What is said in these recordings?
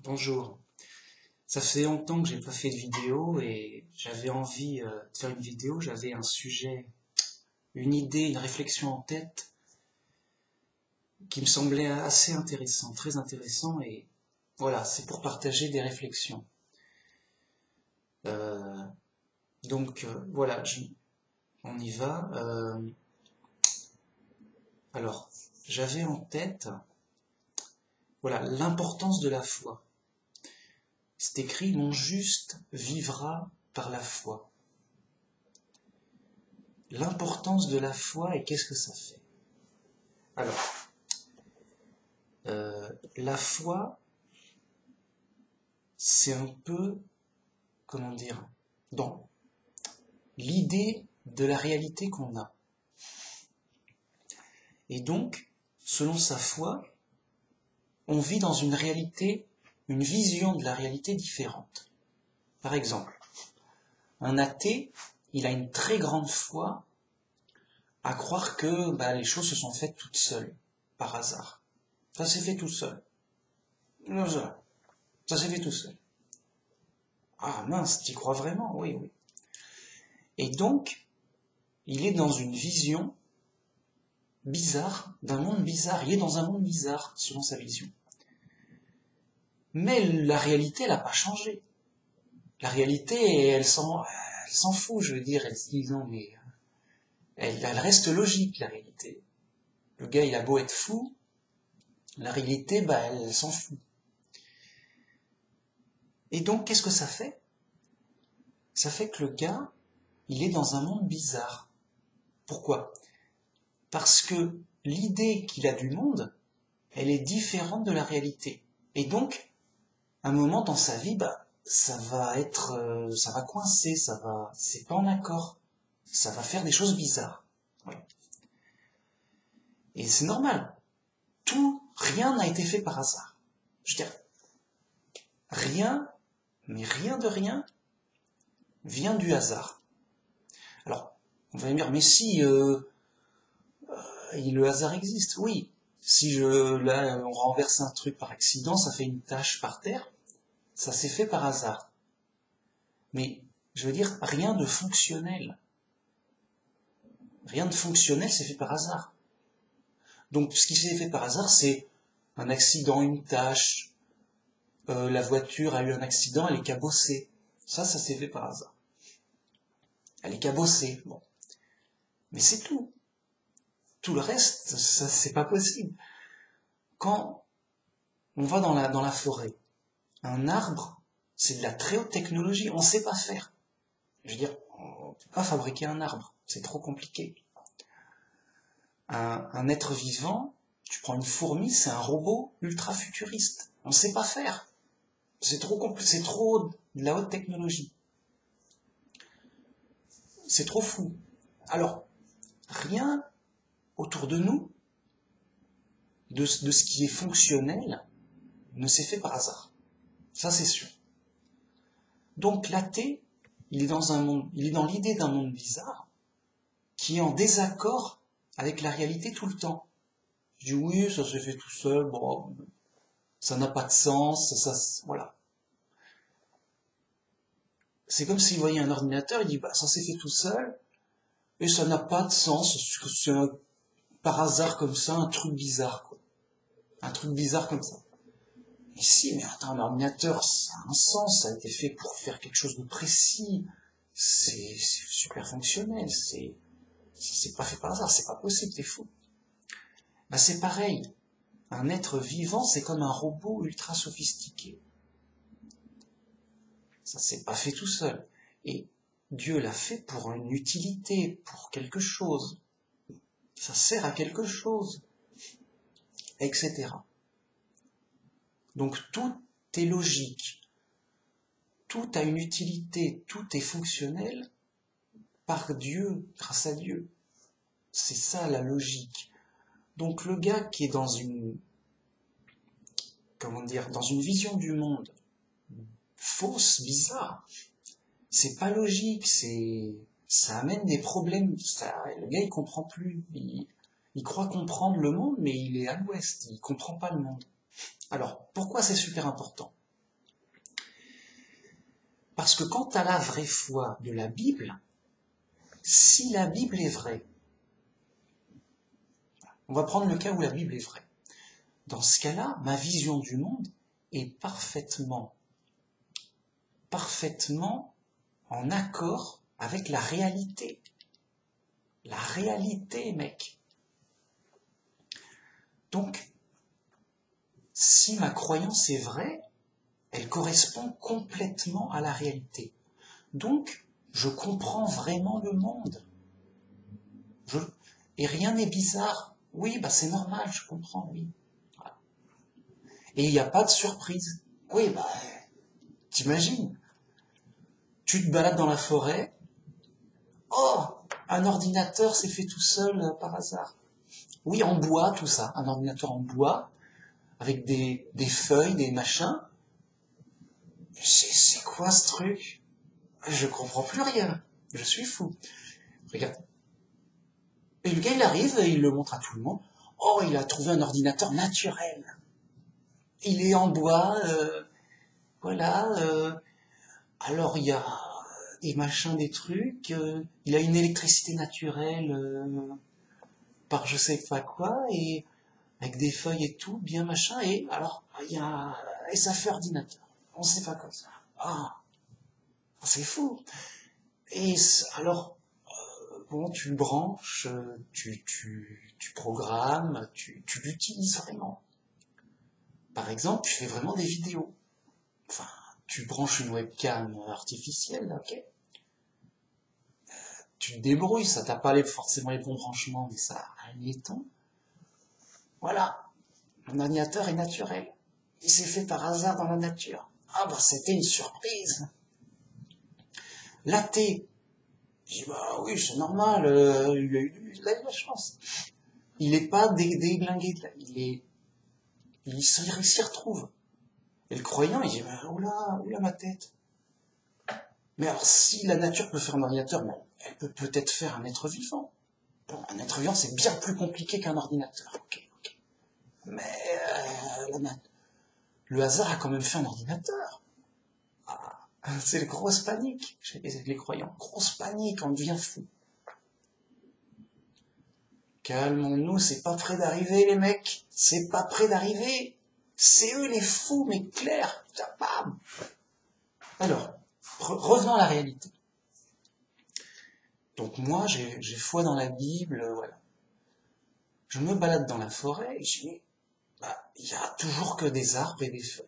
Bonjour. Ça fait longtemps que j'ai pas fait de vidéo et j'avais envie de faire une vidéo. J'avais un sujet, une idée, une réflexion en tête qui me semblait assez intéressant, très intéressant et voilà, c'est pour partager des réflexions. Euh, voilà, on y va. Alors, j'avais en tête, voilà, l'importance de la foi. C'est écrit, mon juste vivra par la foi. L'importance de la foi et qu'est-ce que ça fait? Alors, la foi, c'est un peu, comment dire, dans l'idée de la réalité qu'on a. Et donc, selon sa foi, on vit dans une réalité, une vision de la réalité différente. Par exemple, un athée, il a une très grande foi à croire que les choses se sont faites toutes seules, par hasard. Ça s'est fait tout seul. Ça s'est fait tout seul. Ah mince, t'y crois vraiment? Oui, oui. Et donc, il est dans une vision bizarre, d'un monde bizarre. Il est dans un monde bizarre, selon sa vision. Mais la réalité, elle n'a pas changé. La réalité, elle s'en fout, je veux dire. Elle se dit, non, mais elle reste logique, la réalité. Le gars, il a beau être fou, la réalité, elle s'en fout. Et donc, qu'est-ce que ça fait? Ça fait que le gars, il est dans un monde bizarre. Pourquoi? Parce que l'idée qu'il a du monde, elle est différente de la réalité. Et donc, à un moment dans sa vie, ça va coincer, c'est pas en accord. Ça va faire des choses bizarres. Voilà. Et c'est normal. Rien n'a été fait par hasard. Je veux dire, rien, mais rien de rien, vient du hasard. Alors, on va me dire, mais si, le hasard existe, oui. Si on renverse un truc par accident, ça fait une tache par terre, ça s'est fait par hasard. Mais, je veux dire, rien de fonctionnel. Rien de fonctionnel s'est fait par hasard. Donc, ce qui s'est fait par hasard, c'est un accident, une tache, la voiture a eu un accident, elle est cabossée. Ça s'est fait par hasard. Elle est cabossée, bon. Mais c'est tout. Tout le reste, ça, c'est pas possible. Quand on va dans la forêt, un arbre, c'est de la très haute technologie, on sait pas faire. Je veux dire, on ne peut pas fabriquer un arbre, c'est trop compliqué. Un être vivant, tu prends une fourmi, c'est un robot ultra futuriste. On ne sait pas faire. C'est trop compliqué, c'est trop de la haute technologie. C'est trop fou. Alors, rien autour de nous, de ce qui est fonctionnel, ne s'est fait par hasard. Ça, c'est sûr. Donc, l'athée, il est dans l'idée d'un monde bizarre, qui est en désaccord avec la réalité tout le temps. Je dis oui, ça s'est fait tout seul, bon, ça n'a pas de sens, voilà. C'est comme s'il voyait un ordinateur, il dit ça s'est fait tout seul, et ça n'a pas de sens, c'est par hasard comme ça, un truc bizarre, quoi. Un truc bizarre comme ça. Mais si, mais attends, un ordinateur, ça a un sens, ça a été fait pour faire quelque chose de précis, c'est super fonctionnel, c'est pas fait par hasard, c'est pas possible, t'es fou. C'est pareil. Un être vivant, c'est comme un robot ultra sophistiqué. Ça s'est pas fait tout seul. Et Dieu l'a fait pour une utilité, pour quelque chose. Ça sert à quelque chose, etc. Donc tout est logique. Tout a une utilité, tout est fonctionnel par Dieu, grâce à Dieu. C'est ça la logique. Donc le gars qui est dans une vision du monde fausse, bizarre, c'est pas logique, ça amène des problèmes, le gars il comprend plus, il croit comprendre le monde, mais il est à l'ouest, il comprend pas le monde. Alors, pourquoi c'est super important? Parce que quant à la vraie foi de la Bible, si la Bible est vraie, on va prendre le cas où la Bible est vraie. Dans ce cas-là, ma vision du monde est parfaitement en accord avec la réalité. La réalité, mec. Donc, si ma croyance est vraie, elle correspond complètement à la réalité. Donc, je comprends vraiment le monde. Et rien n'est bizarre. Oui, c'est normal, je comprends, oui. Voilà. Et il n'y a pas de surprise. Oui, t'imagines, tu te balades dans la forêt, oh, un ordinateur s'est fait tout seul par hasard. Oui, en bois, tout ça, un ordinateur en bois, avec des feuilles, des machins. C'est quoi ce truc? Je comprends plus rien. Je suis fou. Regarde. Et le gars, il arrive et il le montre à tout le monde. Oh, il a trouvé un ordinateur naturel. Il est en bois, voilà. Alors, il y a des machins, des trucs. Il a une électricité naturelle par je sais pas quoi, et avec des feuilles et tout, bien machin. Et alors, et ça fait ordinateur. On sait pas quoi ça. Ah, c'est fou. Et alors, bon, tu le branches, tu programmes, tu l'utilises vraiment. Par exemple, tu fais vraiment des vidéos. Enfin, tu branches une webcam artificielle, ok? Tu te débrouilles, ça t'a pas forcément les bons branchements, mais ça a un temps. Voilà, mon ordinateur est naturel. Il s'est fait par hasard dans la nature. Ah c'était une surprise. L'athée, je dis oui, c'est normal, il a eu de la chance. Il n'est pas déglingué de là, il s'y retrouve. Et le croyant, il dit oula, ma tête. Mais alors, si la nature peut faire un ordinateur, elle peut peut-être faire un être vivant. Bon, un être vivant, c'est bien plus compliqué qu'un ordinateur. Ok. Mais le hasard a quand même fait un ordinateur. C'est une grosse panique chez les croyants. Grosse panique, on devient fou. Calmons-nous, c'est pas près d'arriver, les mecs. C'est pas près d'arriver. C'est eux les fous, mais clair. Bam. Alors, revenons à la réalité. Donc moi, j'ai foi dans la Bible, voilà. Je me balade dans la forêt et je dis, il y a toujours que des arbres et des feuilles.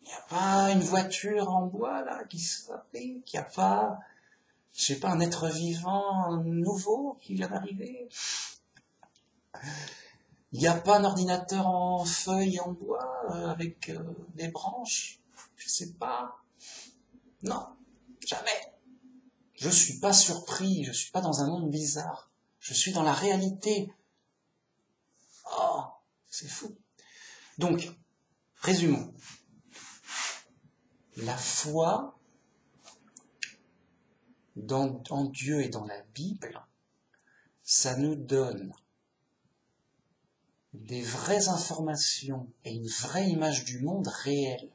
Il n'y a pas une voiture en bois, là, qui se fabrique. Il n'y a pas, je sais pas, un être vivant nouveau qui vient d'arriver. Il n'y a pas un ordinateur en feuilles en bois avec des branches. Je sais pas. Non, jamais. Je suis pas surpris, je suis pas dans un monde bizarre. Je suis dans la réalité. Oh, c'est fou. Donc, résumons. La foi en Dieu et dans la Bible, ça nous donne des vraies informations et une vraie image du monde réel.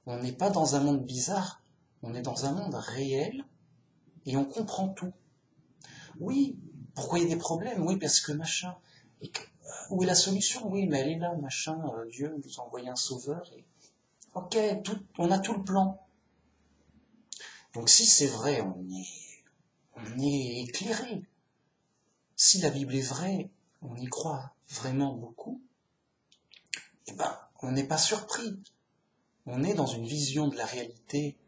On n'est pas dans un monde bizarre, on est dans un monde réel et on comprend tout. Oui, pourquoi il y a des problèmes? Oui, parce que machin. Où est la solution? Oui, mais elle est là, machin. Dieu nous a envoyé un sauveur. Ok, on a tout le plan. Donc si c'est vrai, on est éclairé. Si la Bible est vraie, on y croit vraiment beaucoup, on n'est pas surpris. On est dans une vision de la réalité,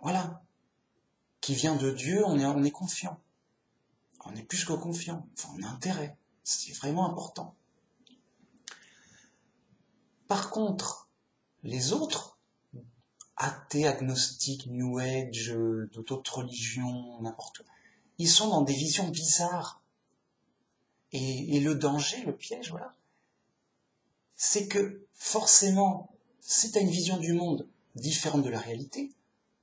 voilà, qui vient de Dieu, on est confiant. On est plus que confiant, enfin on a intérêt, c'est vraiment important. Par contre, les autres, athées, agnostiques, New Age, d'autres religions, n'importe où, ils sont dans des visions bizarres. Et le danger, le piège, voilà, c'est que forcément, si tu as une vision du monde différente de la réalité,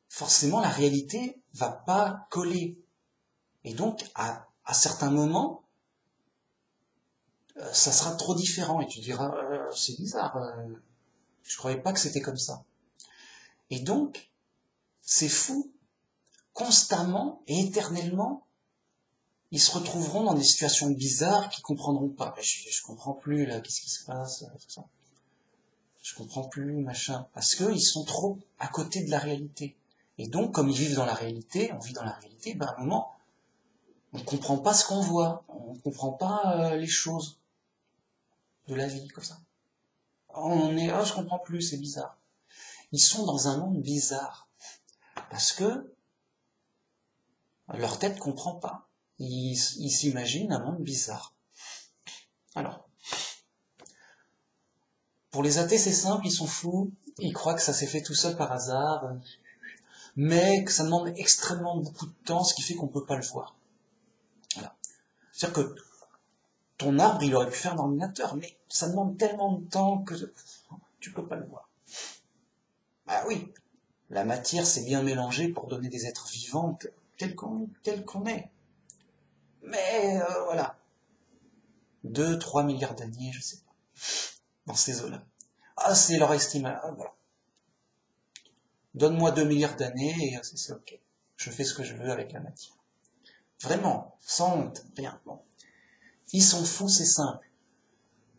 forcément la réalité va pas coller. Et donc, à certains moments, ça sera trop différent. Et tu diras, c'est bizarre, Je croyais pas que c'était comme ça. Et donc, ces fous, constamment et éternellement, ils se retrouveront dans des situations bizarres qu'ils comprendront pas. Je comprends plus, là, qu'est-ce qui se passe, tout ça. Je comprends plus, machin. Parce que ils sont trop à côté de la réalité. Et donc, comme ils vivent dans la réalité, on vit dans la réalité, ben, à un moment, on ne comprend pas ce qu'on voit. On ne comprend pas les choses de la vie, comme ça. On est, je comprends plus, c'est bizarre. Ils sont dans un monde bizarre. Parce que leur tête comprend pas. Ils s'imaginent un monde bizarre. Alors, pour les athées, c'est simple, ils sont fous, ils croient que ça s'est fait tout seul par hasard, mais que ça demande extrêmement beaucoup de temps, ce qui fait qu'on peut pas le voir. Voilà. C'est-à-dire que ton arbre, il aurait pu faire un ordinateur, mais ça demande tellement de temps que tu peux pas le voir. Ah oui, la matière s'est bien mélangée pour donner des êtres vivants tels qu'on est. Mais voilà, 2-3 milliards d'années, je sais pas, dans ces eaux-là. Ah, c'est leur estimation, voilà. Donne-moi 2 milliards d'années et c'est ok. Je fais ce que je veux avec la matière. Vraiment, sans honte, rien. Bon. Ils sont fous, c'est simple.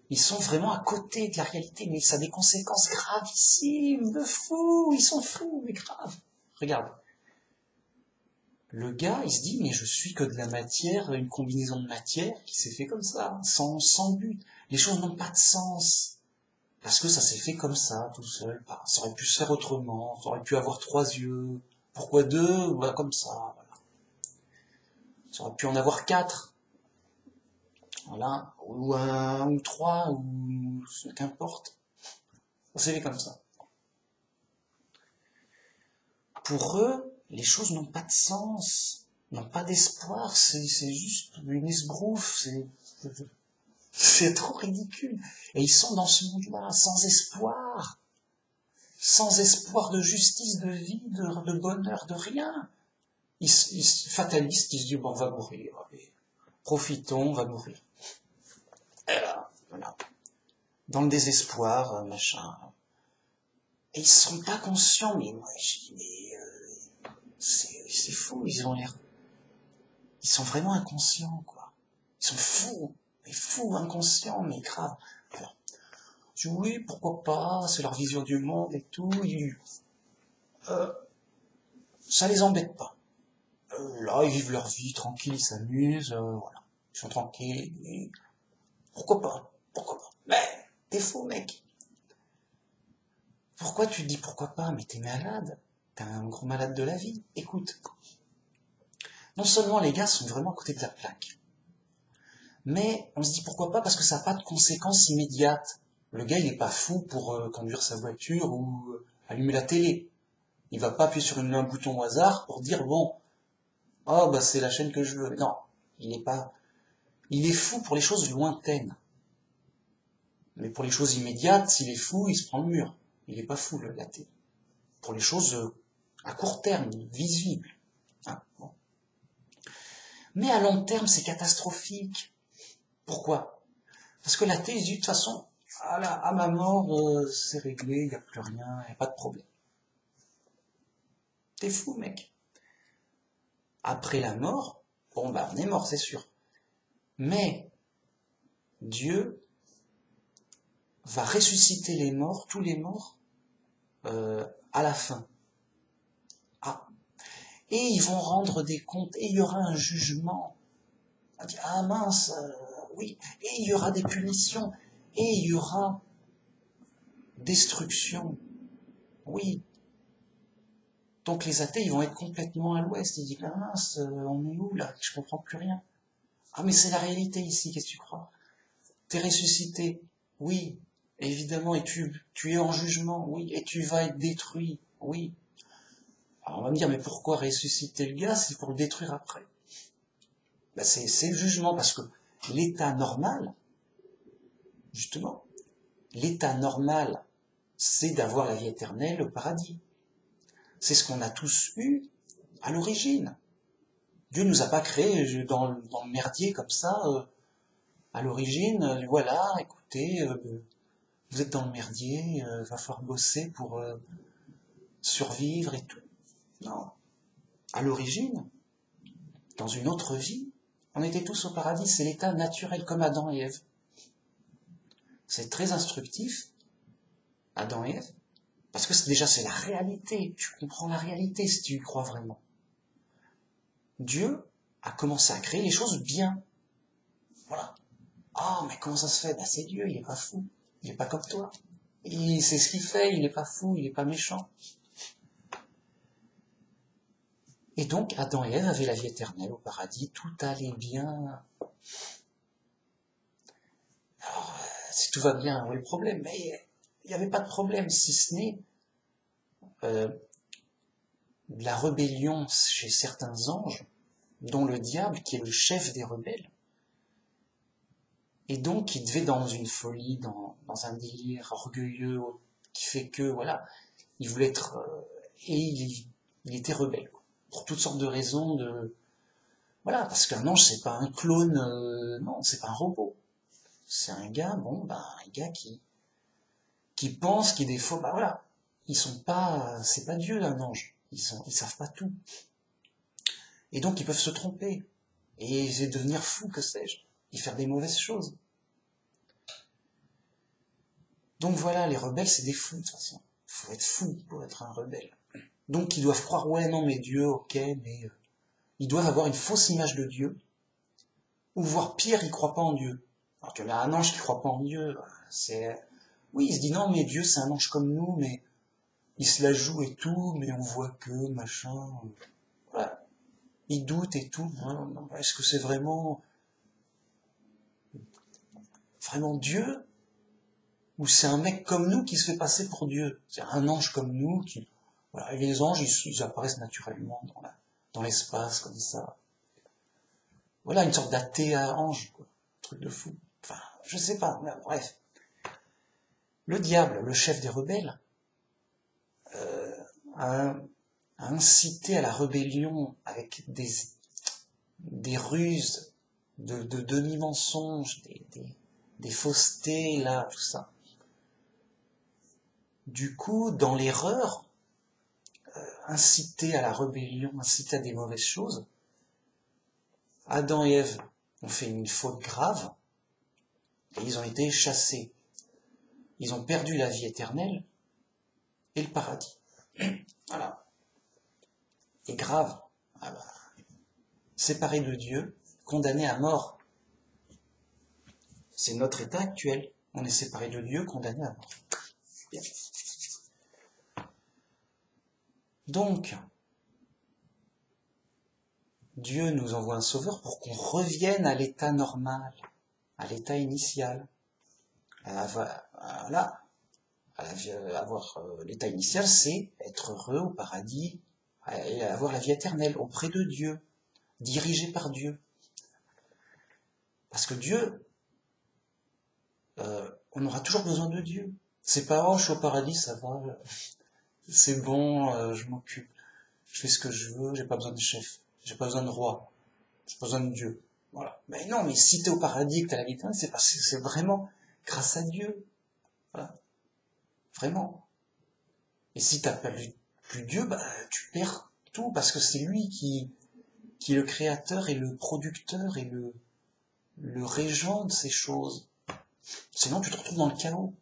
Ils sont vraiment à côté de la réalité, mais ça a des conséquences gravissimes, de fous, ils sont fous, mais graves. Regarde. Le gars, il se dit, mais je suis que de la matière, une combinaison de matière qui s'est fait comme ça, sans but. Les choses n'ont pas de sens. Parce que ça s'est fait comme ça, tout seul. Ça aurait pu se faire autrement, ça aurait pu avoir 3 yeux. Pourquoi 2? Voilà, comme ça, voilà. Ça aurait pu en avoir 4. Voilà. Ou 1, ou 3, ou qu'importe. Ça s'est fait comme ça. Pour eux, les choses n'ont pas de sens, n'ont pas d'espoir, c'est juste une esbrouffe, c'est trop ridicule. Et ils sont dans ce monde-là, sans espoir de justice, de vie, de bonheur, de rien. Fatalistes, ils se disent, bon, on va mourir, allez, profitons, on va mourir. Et là, voilà. Dans le désespoir, machin. Et ils sont pas conscients, mais moi, je dis, mais c'est fou, ils sont vraiment inconscients, quoi. Ils sont fous, mais fous, inconscients, mais grave. Alors, je dis, oui, pourquoi pas, c'est leur vision du monde et tout, ça les embête pas. Là, ils vivent leur vie tranquille, ils s'amusent, voilà. Ils sont tranquilles, et pourquoi pas. Mais, t'es fou, mec. Pourquoi tu te dis pourquoi pas? Mais t'es malade. T'es un gros malade de la vie. Écoute. Non seulement les gars sont vraiment à côté de la plaque, mais on se dit pourquoi pas parce que ça n'a pas de conséquences immédiates. Le gars, il n'est pas fou pour conduire sa voiture ou allumer la télé. Il va pas appuyer sur un bouton au hasard pour dire bon, oh bah c'est la chaîne que je veux. Non, il n'est pas. Il est fou pour les choses lointaines. Mais pour les choses immédiates, s'il est fou, il se prend le mur. Il n'est pas fou, la télé. Pour les choses à court terme, visibles. Hein, bon. Mais à long terme, c'est catastrophique. Pourquoi? Parce que l'athée, il dit de toute façon, à ma mort, c'est réglé, il n'y a plus rien, il n'y a pas de problème. T'es fou, mec. Après la mort, bon bah on est mort, c'est sûr. Mais Dieu va ressusciter les morts, tous les morts, à la fin. Ah. Et ils vont rendre des comptes, et il y aura un jugement. On dit, ah mince, oui, et il y aura des punitions, et il y aura destruction. Oui. Donc les athées, ils vont être complètement à l'ouest. Ils disent, ah mince, on est où là? Je comprends plus rien. Ah mais c'est la réalité ici, qu'est-ce que tu crois? T'es ressuscité, oui, évidemment, et tu es en jugement, oui, et tu vas être détruit, oui. Alors on va me dire, mais pourquoi ressusciter le gars? C'est pour le détruire après. Ben c'est le jugement, parce que l'état normal, justement, l'état normal, c'est d'avoir la vie éternelle, le paradis. C'est ce qu'on a tous eu à l'origine. Dieu nous a pas créés dans le merdier comme ça, à l'origine, voilà, écoutez, vous êtes dans le merdier, va falloir bosser pour survivre et tout. Non. À l'origine, dans une autre vie, on était tous au paradis, c'est l'état naturel comme Adam et Ève. C'est très instructif, Adam et Ève, parce que déjà c'est la réalité, tu comprends la réalité si tu y crois vraiment. Dieu a commencé à créer les choses bien. Voilà. Ah, mais comment ça se fait? C'est Dieu, il est pas fou, il est pas comme toi. Il sait ce qu'il fait, il est pas fou, il est pas méchant. Et donc, Adam et Ève avaient la vie éternelle au paradis, tout allait bien. Alors, si tout va bien, où est le problème? Mais il n'y avait pas de problème, si ce n'est la rébellion chez certains anges, dont le diable, qui est le chef des rebelles, et donc il devait dans une folie, dans un délire orgueilleux, qui fait que, voilà, il voulait être... et il était rebelle, quoi, pour toutes sortes de raisons de... Voilà, parce qu'un ange, c'est pas un clone, non, c'est pas un robot. C'est un gars, un gars qui pense, qui des fois, voilà, ils sont pas, c'est pas Dieu, un ange. Ils savent pas tout. Et donc, ils peuvent se tromper. Et devenir fous, que sais-je. Et faire des mauvaises choses. Donc voilà, les rebelles, c'est des fous, de toute façon. Faut être fou pour être un rebelle. Donc, ils doivent croire, ouais, non, mais Dieu, ok, mais... ils doivent avoir une fausse image de Dieu. Ou voire pire, ils croient pas en Dieu. Alors que là, un ange qui croit pas en Dieu, c'est... Oui, il se dit, non, mais Dieu, c'est un ange comme nous, mais... il se la joue et tout, mais on voit que, machin... Voilà. Il doute et tout. Est-ce que c'est vraiment Dieu? Ou c'est un mec comme nous qui se fait passer pour Dieu? C'est un ange comme nous qui... Voilà. Et les anges, ils apparaissent naturellement dans l'espace, comme ça. Voilà, une sorte d'athée à ange, quoi. Truc de fou. Enfin, je sais pas, mais bref. Le diable, le chef des rebelles, a incité à la rébellion avec des ruses, de demi-mensonges, des faussetés, là, tout ça. Du coup, dans l'erreur, inciter à la rébellion, inciter à des mauvaises choses, Adam et Ève ont fait une faute grave, et ils ont été chassés. Ils ont perdu la vie éternelle et le paradis. Voilà. Et grave. Séparés de Dieu, condamnés à mort. C'est notre état actuel. On est séparés de Dieu, condamnés à mort. Bien. Donc, Dieu nous envoie un sauveur pour qu'on revienne à l'état normal, à l'état initial. L'état initial, c'est être heureux au paradis et avoir la vie éternelle auprès de Dieu, dirigé par Dieu. Parce que Dieu, on aura toujours besoin de Dieu. C'est pas, oh, je suis au paradis, ça va, c'est bon, je m'occupe, je fais ce que je veux, j'ai pas besoin de chef, j'ai pas besoin de roi, j'ai pas besoin de Dieu. Voilà. Mais non, mais si t'es au paradis et que t'as la vie éternelle, c'est parce que c'est vraiment grâce à Dieu. Voilà. Vraiment. Et si t'as plus Dieu, tu perds tout, parce que c'est lui qui est le créateur et le producteur et le régent de ces choses. Sinon, tu te retrouves dans le chaos.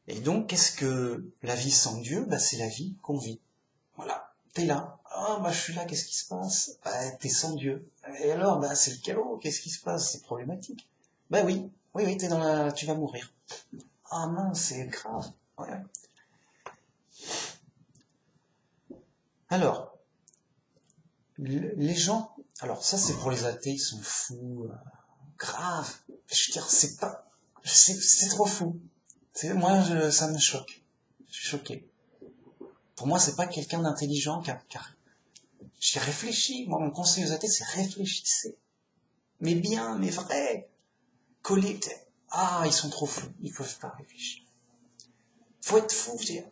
Et donc, qu'est-ce que la vie sans Dieu? C'est la vie qu'on vit. Voilà. T'es là. Ah, je suis là, qu'est-ce qui se passe? T'es sans Dieu. Et alors, c'est le chaos, qu'est-ce qui se passe? C'est problématique. Oui, tu vas mourir. Ah mince, c'est grave. Ouais. Alors, les gens, alors ça c'est pour les athées, ils sont fous, grave. Je veux dire, c'est trop fou. Moi, ça me choque. Je suis choqué. Pour moi, c'est pas quelqu'un d'intelligent car j'ai réfléchi. Moi, mon conseil aux athées, c'est réfléchissez. Mais bien, mais vrai. Coller. Ah, ils sont trop fous. Ils peuvent pas réfléchir. Faut être fou, je veux dire.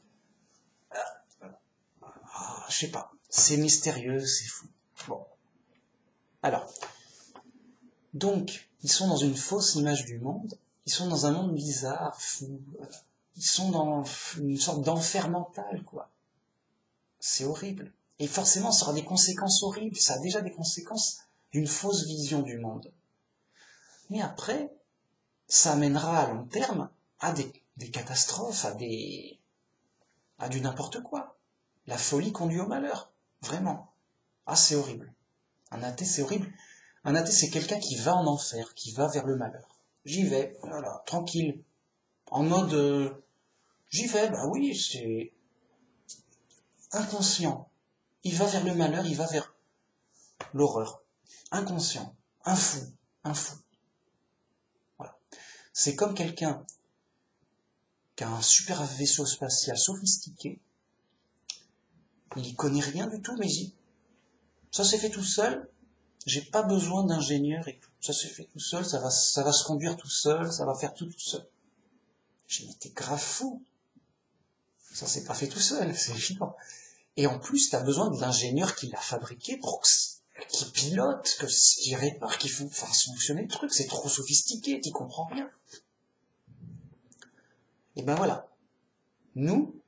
Je sais pas. C'est mystérieux, c'est fou. Bon. Alors. Donc, ils sont dans une fausse image du monde, ils sont dans un monde bizarre, fou, ils sont dans une sorte d'enfer mental, quoi. C'est horrible. Et forcément, ça aura des conséquences horribles, ça a déjà des conséquences d'une fausse vision du monde. Mais après, ça amènera à long terme à des catastrophes, à du n'importe quoi. La folie conduit au malheur, vraiment. Ah, c'est horrible. Un athée, c'est horrible. Un athée, c'est quelqu'un qui va en enfer, qui va vers le malheur. J'y vais, voilà, tranquille. En mode, j'y vais, bah oui, c'est inconscient. Il va vers le malheur, il va vers l'horreur. Inconscient. Un fou. Un fou. Voilà. C'est comme quelqu'un qui a un super vaisseau spatial sophistiqué. Il y connaît rien du tout, mais ça s'est fait tout seul. J'ai pas besoin d'ingénieur et tout. Ça s'est fait tout seul, ça va se conduire tout seul, ça va faire tout seul. J'ai dit, t'es grave fou. Ça s'est pas fait tout seul, c'est évident. Et en plus, t'as besoin de l'ingénieur qui l'a fabriqué pour qui pilote, qui répare, qui fasse fonctionner le truc. C'est trop sophistiqué, t'y comprends rien. Et ben voilà. Nous,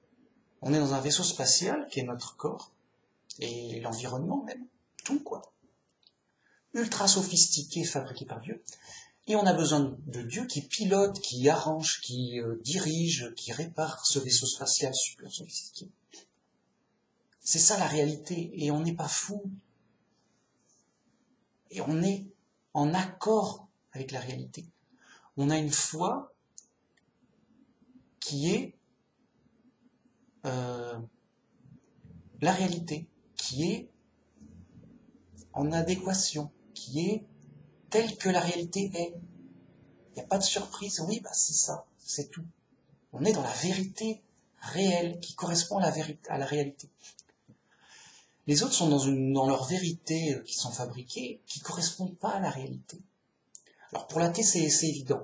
on est dans un vaisseau spatial qui est notre corps, et l'environnement même. Tout, quoi. Ultra sophistiqué, fabriqué par Dieu. Et on a besoin de Dieu qui pilote, qui arrange, qui dirige, qui répare ce vaisseau spatial super sophistiqué. C'est ça la réalité, et on n'est pas fou. Et on est en accord avec la réalité. On a une foi qui est la réalité, qui est en adéquation, qui est telle que la réalité est. Il n'y a pas de surprise, oui, bah c'est ça, c'est tout. On est dans la vérité réelle, qui correspond à la réalité. Les autres sont dans leur vérité qui sont fabriquées, qui ne correspondent pas à la réalité. Alors pour l'athée, c'est évident.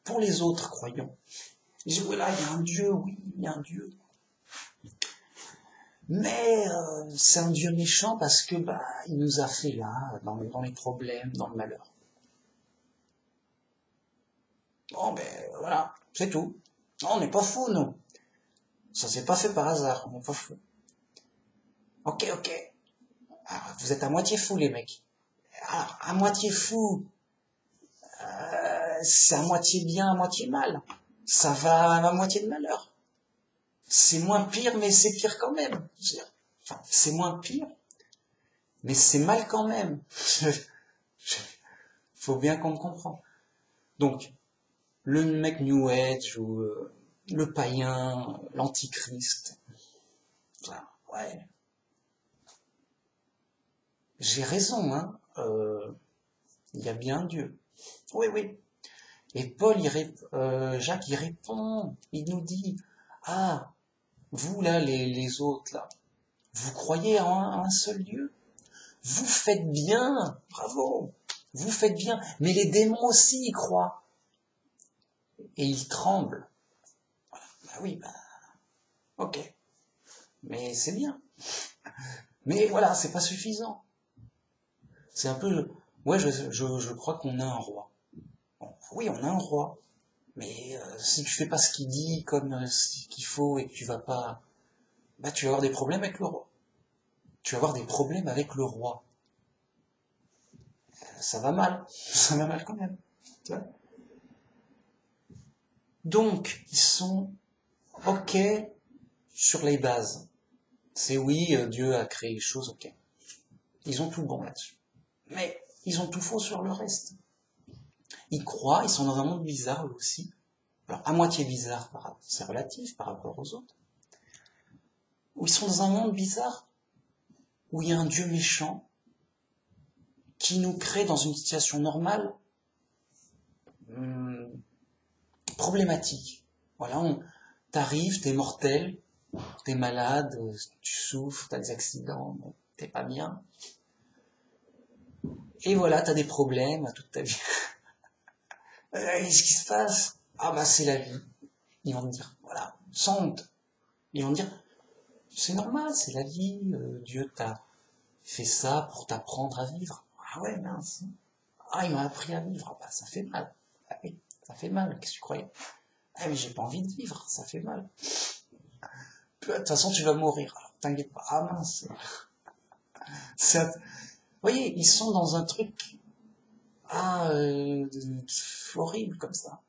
Pour les autres croyants, ils disent, voilà, il y a un Dieu, oui, il y a un Dieu. Mais c'est un Dieu méchant parce que il nous a fait là, dans les problèmes, dans le malheur. Bon, voilà, c'est tout. On n'est pas fous, nous. Ça s'est pas fait par hasard, on n'est pas fous. Ok. Alors, vous êtes à moitié fous, les mecs. Alors, à moitié fou, c'est à moitié bien, à moitié mal. Ça va à moitié de malheur. C'est moins pire, mais c'est pire quand même. Enfin, c'est moins pire, mais c'est mal quand même. Faut bien qu'on me comprenne. Donc, le mec New Age ou le païen, l'antichrist, ouais. J'ai raison, hein. Il y a bien Dieu. Oui. Et Jacques, il répond, il nous dit, ah, vous là, les autres là, vous croyez en un seul Dieu? Vous faites bien, bravo, vous faites bien, mais les démons aussi y croient. Et ils tremblent. Oui, ok, mais c'est bien. Mais voilà, c'est pas suffisant. C'est un peu, ouais, je crois qu'on a un roi. Bon, oui, on a un roi. Mais si tu fais pas ce qu'il dit comme ce qu'il faut et que tu vas pas, tu vas avoir des problèmes avec le roi. Tu vas avoir des problèmes avec le roi. Ça va mal quand même. Tu vois. Donc, ils sont ok sur les bases. C'est oui, Dieu a créé les choses, ok. Ils ont tout bon là-dessus. Mais ils ont tout faux sur le reste. Ils croient, ils sont dans un monde bizarre eux aussi. Alors, à moitié bizarre, c'est relatif par rapport aux autres. Où ils sont dans un monde bizarre, où il y a un Dieu méchant, qui nous crée dans une situation normale, problématique. Voilà, t'arrives, t'es mortel, t'es malade, tu souffres, t'as des accidents, t'es pas bien. Et voilà, t'as des problèmes toute ta vie. Qu'est-ce qui se passe? Ah c'est la vie. Ils vont me dire, voilà, sans honte. Ils vont me dire, c'est normal, c'est la vie, Dieu t'a fait ça pour t'apprendre à vivre. Ah ouais, mince. Ah, il m'a appris à vivre. Ah, bah, ça fait mal. Ah oui, ça fait mal. Qu'est-ce que tu croyais? Ah, mais j'ai pas envie de vivre. Ça fait mal. De toute façon, tu vas mourir. Alors, t'inquiète pas. Ah mince. Vous voyez, ils sont dans un truc horrible comme ça.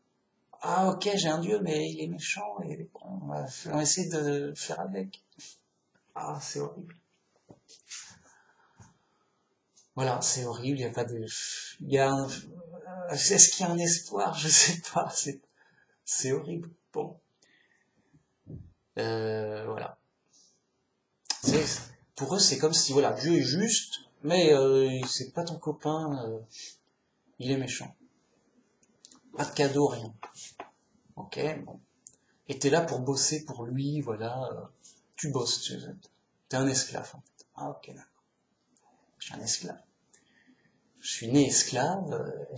Ah ok, j'ai un dieu, mais il est méchant, et bon, on va essayer de faire avec. Ah, c'est horrible. Voilà, c'est horrible, il n'y a pas de... Il y a un... Est-ce qu'il y a un espoir? Je sais pas, c'est horrible. Bon, voilà. Pour eux, c'est comme si, voilà, Dieu est juste, mais c'est pas ton copain, il est méchant. Pas de cadeau, rien. Ok, bon. Et t'es là pour bosser pour lui, voilà. Tu bosses, t'es un esclave, en fait. Ah, ok, d'accord. Je suis un esclave. Je suis né esclave.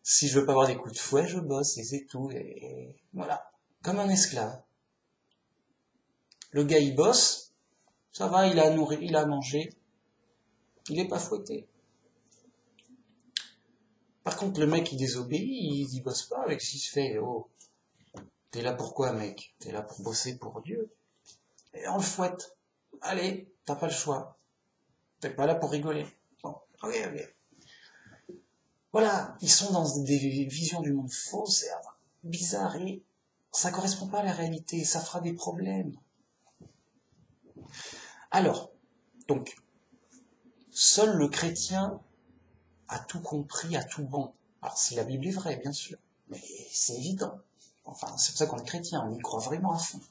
Si je veux pas avoir des coups de fouet, je bosse, et c'est tout. Et voilà. Comme un esclave. Le gars, il bosse. Ça va, il a nourri, il a mangé. Il est pas fouetté. Par contre, le mec, il désobéit, il bosse pas avec ce qu'il se fait. Oh, t'es là pour quoi, mec? T'es là pour bosser pour Dieu. Et on le fouette. Allez, t'as pas le choix. T'es pas là pour rigoler. Bon, ok. Voilà, ils sont dans des visions du monde fausses et bizarres et ça correspond pas à la réalité, ça fera des problèmes. Alors, donc, seul le chrétien a tout compris, a tout bon. Alors, si la Bible est vraie, bien sûr, mais c'est évident. Enfin, c'est pour ça qu'on est chrétien, on y croit vraiment à fond.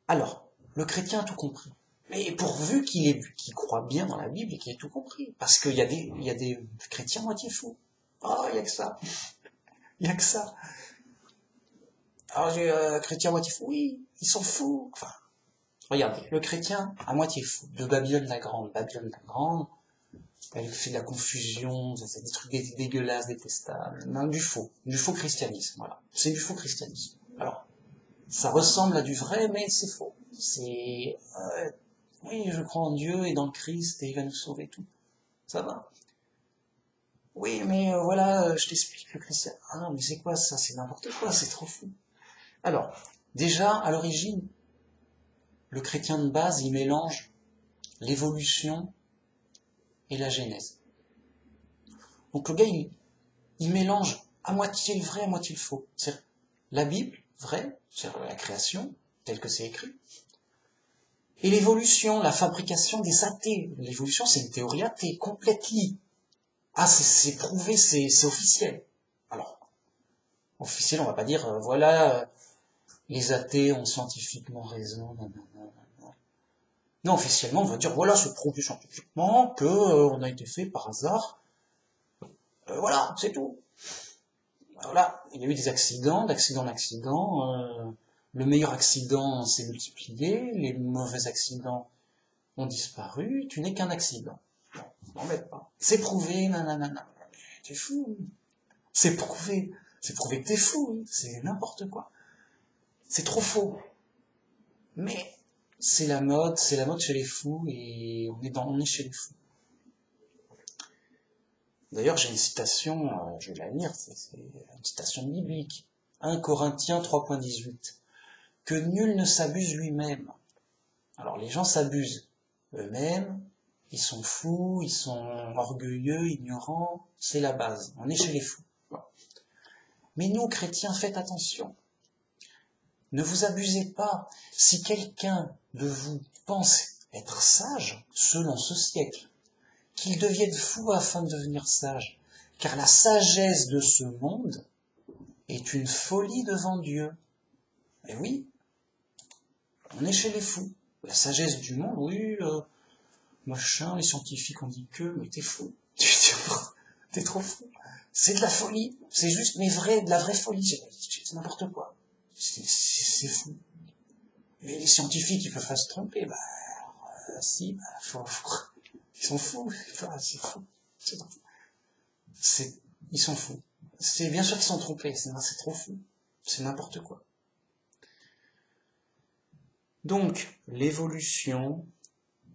Alors, le chrétien a tout compris. Mais pourvu qu'il croit bien dans la Bible et qu'il ait tout compris. Parce qu'il y a des chrétiens moitié fous. Oh, il y a que ça. Il y a que ça. Alors, j'ai chrétien à moitié fou. Oui, ils sont fous. Enfin, regardez, le chrétien à moitié fou, de Babylone la Grande. Babylone la Grande, elle fait de la confusion, c'est des trucs dégueulasses, détestables. Non, du faux christianisme, voilà. C'est du faux christianisme. Alors, ça ressemble à du vrai, mais c'est faux. C'est, oui, je crois en Dieu et dans le Christ et il va nous sauver tout. Ça va. Oui, mais voilà, je t'explique le christianisme. Ah, mais c'est quoi ça? C'est n'importe quoi, c'est trop fou. Alors, déjà, à l'origine, le chrétien de base, il mélange l'évolution et la genèse. Donc le gars, il mélange à moitié le vrai, à moitié le faux. C'est-à-dire la Bible, vraie, c'est-à-dire la création, telle que c'est écrit, et l'évolution, la fabrication des athées. L'évolution, c'est une théorie athée, complètement. Ah, c'est prouvé, c'est officiel. Alors, officiel, on va pas dire, voilà, les athées ont scientifiquement raison, non, officiellement, on va dire, voilà, c'est prouvé scientifiquement que on a été fait par hasard. Voilà, c'est tout. Voilà, il y a eu des accidents, d'accident en accident. Le meilleur accident s'est multiplié, les mauvais accidents ont disparu. Tu n'es qu'un accident. Bon, m'embête pas. C'est prouvé, nanana. T'es fou. C'est prouvé. C'est prouvé que t'es fou. C'est n'importe quoi. C'est trop faux. Mais c'est la mode chez les fous et on est chez les fous. D'ailleurs, j'ai une citation, je vais la lire, c'est une citation biblique. 1 Corinthiens 3.18. Que nul ne s'abuse lui-même. Alors, les gens s'abusent eux-mêmes, ils sont fous, ils sont orgueilleux, ignorants, c'est la base. On est chez les fous. Voilà. Mais nous, chrétiens, faites attention. Ne vous abusez pas. Si quelqu'un de vous pense être sage, selon ce siècle, qu'il devienne fou afin de devenir sage, car la sagesse de ce monde est une folie devant Dieu. Et oui, on est chez les fous. La sagesse du monde, oui, machin, les scientifiques ont dit que, mais t'es fou. T'es trop fou. C'est de la folie. C'est juste, mais vrai, de la vraie folie. C'est n'importe quoi. C'est fou. Et les scientifiques, ils peuvent pas se tromper. Bah, si, bah, ils sont fous. C'est fou. Ils sont fous. C'est bien sûr qu'ils sont trompés. C'est trop fou. C'est n'importe quoi. Donc, l'évolution,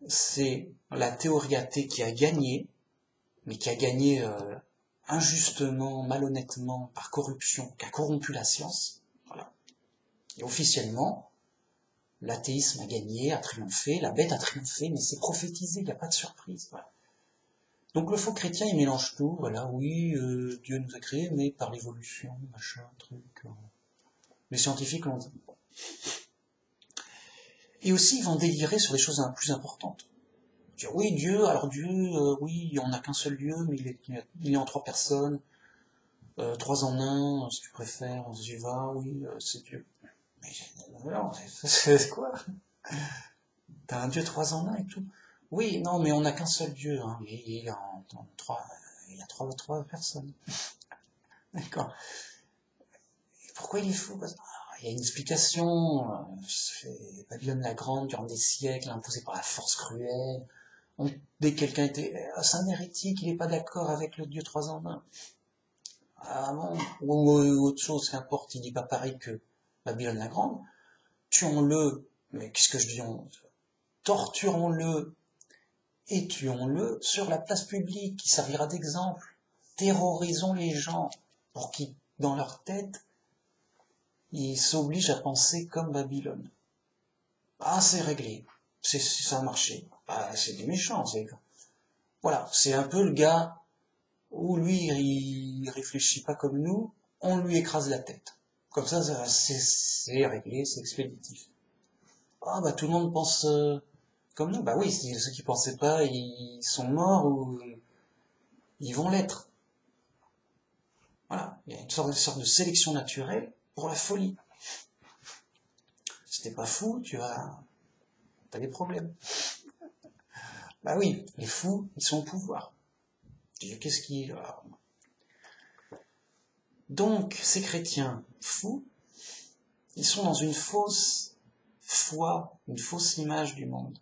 c'est la théorie athée qui a gagné, mais qui a gagné injustement, malhonnêtement, par corruption, qui a corrompu la science. Voilà. Et officiellement, l'athéisme a gagné, a triomphé, la bête a triomphé, mais c'est prophétisé, il n'y a pas de surprise. Voilà. Donc le faux chrétien, il mélange tout, voilà, oui, Dieu nous a créés, mais par l'évolution, machin, truc. Les scientifiques l'ont dit. Et aussi, ils vont délirer sur les choses plus importantes. Dire, oui, Dieu, alors Dieu, oui, on n'a qu'un seul Dieu, mais il est en 3 personnes, 3 en 1, si tu préfères, on se dit, va, oui, c'est Dieu. Mais non, c'est quoi? T'as un Dieu 3 en 1 et tout. Oui, non, mais on n'a qu'un seul Dieu, hein, il y a 3 personnes. D'accord. Et pourquoi il est fou? Il y a une explication, Babylone la Grande, durant des siècles, imposée par la force cruelle. Dès que quelqu'un était c'est un hérétique, il n'est pas d'accord avec le Dieu 3 en 1. Ah bon, ou autre chose, qu'importe, il dit pas pareil que Babylone la Grande. Tuons-le, mais qu'est-ce que je dis? Torturons-le et tuons-le sur la place publique, qui servira d'exemple. Terrorisons les gens pour qu'ils, dans leur tête, ils s'obligent à penser comme Babylone. Ah, c'est réglé. Ça a marché. Ah, c'est des méchants, voilà, c'est un peu le gars où lui, il réfléchit pas comme nous, on lui écrase la tête. Comme ça, c'est réglé, c'est expéditif. Ah, bah tout le monde pense comme nous. Bah oui, ceux qui pensaient pas, ils sont morts ou ils vont l'être. Voilà, il y a une sorte de sélection naturelle pour la folie. Si t'es pas fou, t'as des problèmes. Bah oui, les fous, ils sont au pouvoir. Qu'est-ce qui... Donc, ces chrétiens fous, ils sont dans une fausse foi, une fausse image du monde.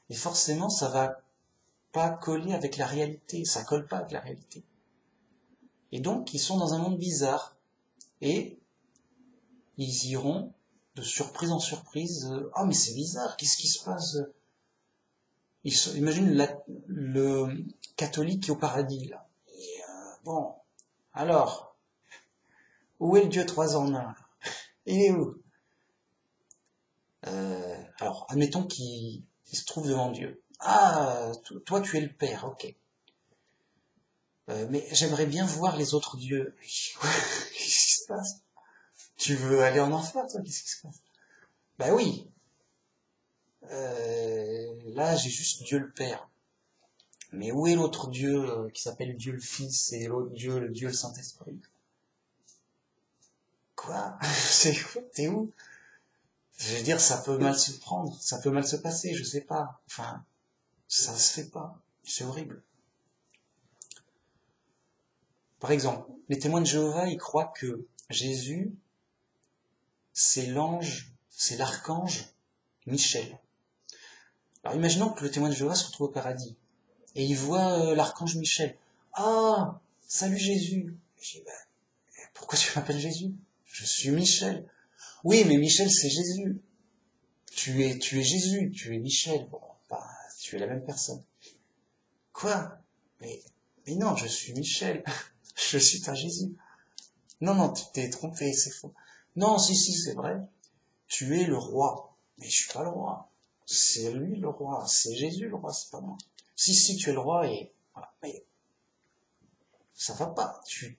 Et forcément, ça va pas coller avec la réalité, ça colle pas avec la réalité. Et donc, ils sont dans un monde bizarre. Et ils iront de surprise en surprise, ah mais c'est bizarre, qu'est-ce qui se passe? Imagine le catholique qui est au paradis, là. Et, bon, alors, où est le Dieu 3 en 1? Il est où? Alors, admettons qu'il se trouve devant Dieu. Ah, toi tu es le Père, ok. Mais j'aimerais bien voir les autres dieux. Qu'est-ce qui se passe? Tu veux aller en enfer, toi? Qu'est-ce qui se passe? Bah oui. Là, j'ai juste Dieu le Père. Mais où est l'autre Dieu qui s'appelle Dieu le Fils et l'autre Dieu, le Dieu le Saint-Esprit? Quoi? T'es où? Je veux dire, ça peut mal se prendre, ça peut mal se passer, je sais pas. Enfin, ça se fait pas. C'est horrible. Par exemple, les témoins de Jéhovah, ils croient que Jésus, c'est l'archange Michel. Alors imaginons que le témoin de Jéhovah se retrouve au paradis, et il voit l'archange Michel. Ah, salut Jésus. Je dis, pourquoi tu m'appelles Jésus? Je suis Michel. Oui, mais Michel, c'est Jésus. Tu es Jésus, tu es Michel. Bon, bah, tu es la même personne. Quoi? Mais non, je suis Michel. Je suis pas Jésus. Non, tu t'es trompé, c'est faux. Non, si, c'est vrai. Tu es le roi. Mais je suis pas le roi. C'est lui le roi. C'est Jésus le roi, c'est pas moi. Si, tu es le roi et... Voilà. Mais ça va pas. Tu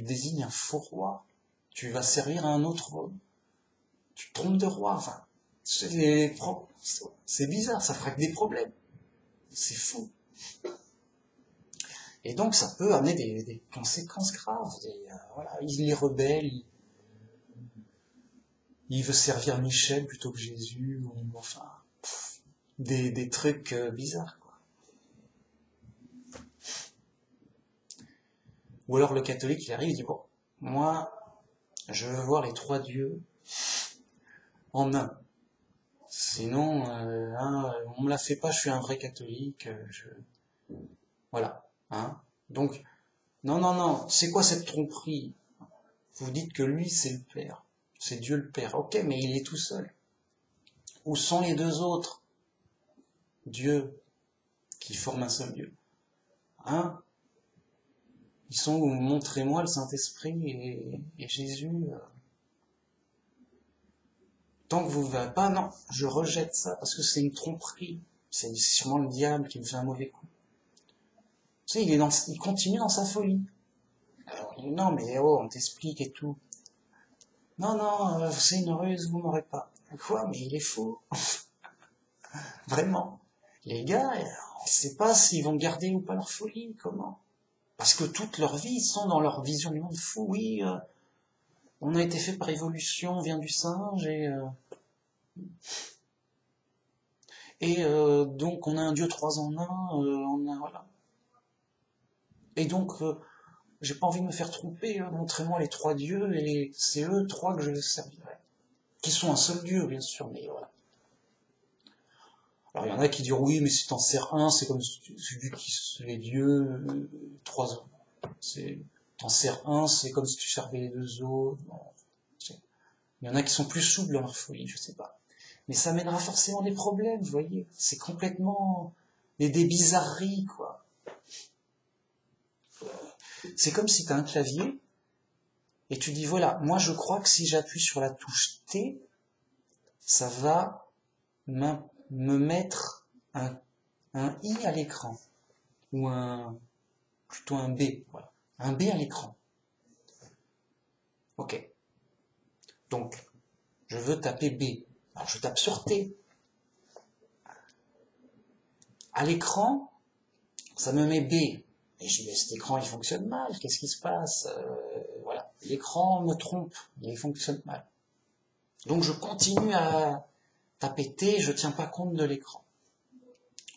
désignes un faux roi. Tu vas servir à un autre... Tu te trompes de roi. Enfin, c'est bizarre, ça fera que des problèmes. C'est fou. Et donc ça peut amener des conséquences graves. Voilà, il est rebelle, il veut servir Michel plutôt que Jésus, ou enfin des trucs bizarres, quoi. Ou alors le catholique il arrive et dit bon, moi je veux voir les 3 dieux en un. Sinon, on me la fait pas, je suis un vrai catholique. Voilà. Hein. Donc, non, c'est quoi cette tromperie? Vous dites que lui, c'est le Père. C'est Dieu le Père. Ok, mais il est tout seul. Où sont les 2 autres? Dieu qui forme un seul Dieu. Hein? Ils sont où montrez-moi le Saint-Esprit et Jésus. Tant que vous ne verrez pas, non, je rejette ça parce que c'est une tromperie. C'est sûrement le diable qui me fait un mauvais coup. Tu sais, il continue dans sa folie. Alors, non, mais oh, on t'explique et tout. Non, non, c'est une ruse, vous m'aurez pas. Quoi? Mais il est fou. Vraiment. Les gars, on ne sait pas s'ils vont garder ou pas leur folie, comment? Parce que toute leur vie, ils sont dans leur vision du monde fou. Oui, on a été fait par évolution, on vient du singe, et donc on a un Dieu 3 en 1, voilà. Et donc, j'ai pas envie de me faire tromper, montrez-moi les 3 dieux, et c'est eux 3 que je servirai. Qui sont un seul Dieu, bien sûr, mais voilà. Alors il y en a qui diront, oui, mais si t'en sers un, c'est comme celui qui les dieux, 3 ans. T'en sers un, c'est comme si tu servais les 2 autres. Bon, il y en a qui sont plus souples dans leur folie, je sais pas. Mais ça mènera forcément des problèmes, vous voyez. C'est complètement des bizarreries, quoi. C'est comme si tu as un clavier et tu dis, voilà, moi je crois que si j'appuie sur la touche T, ça va me mettre un I à l'écran. Ou plutôt un B, voilà. Un B à l'écran. Ok. Donc, je veux taper B. Alors je tape sur T. À l'écran, ça me met B. Et je dis, mais cet écran, il fonctionne mal, qu'est-ce qui se passe? Voilà, l'écran me trompe, il fonctionne mal. Donc je continue à taper T, je tiens pas compte de l'écran.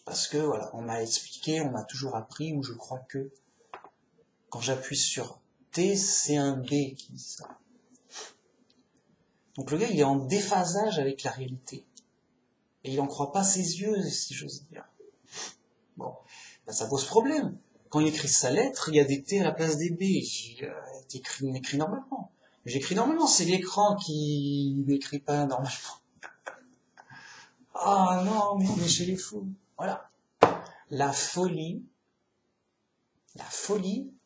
Parce que, voilà, on m'a expliqué, on m'a toujours appris, ou je crois que quand j'appuie sur T, c'est un B qui dit ça. Donc le gars, il est en déphasage avec la réalité. Et il n'en croit pas ses yeux, si j'ose dire. Bon, ben ça pose problème. Quand il écrit sa lettre, il y a des T à la place des B. Il écrit normalement. J'écris normalement, c'est l'écran qui n'écrit pas normalement. Ah non, mais chez les fous. Voilà. La folie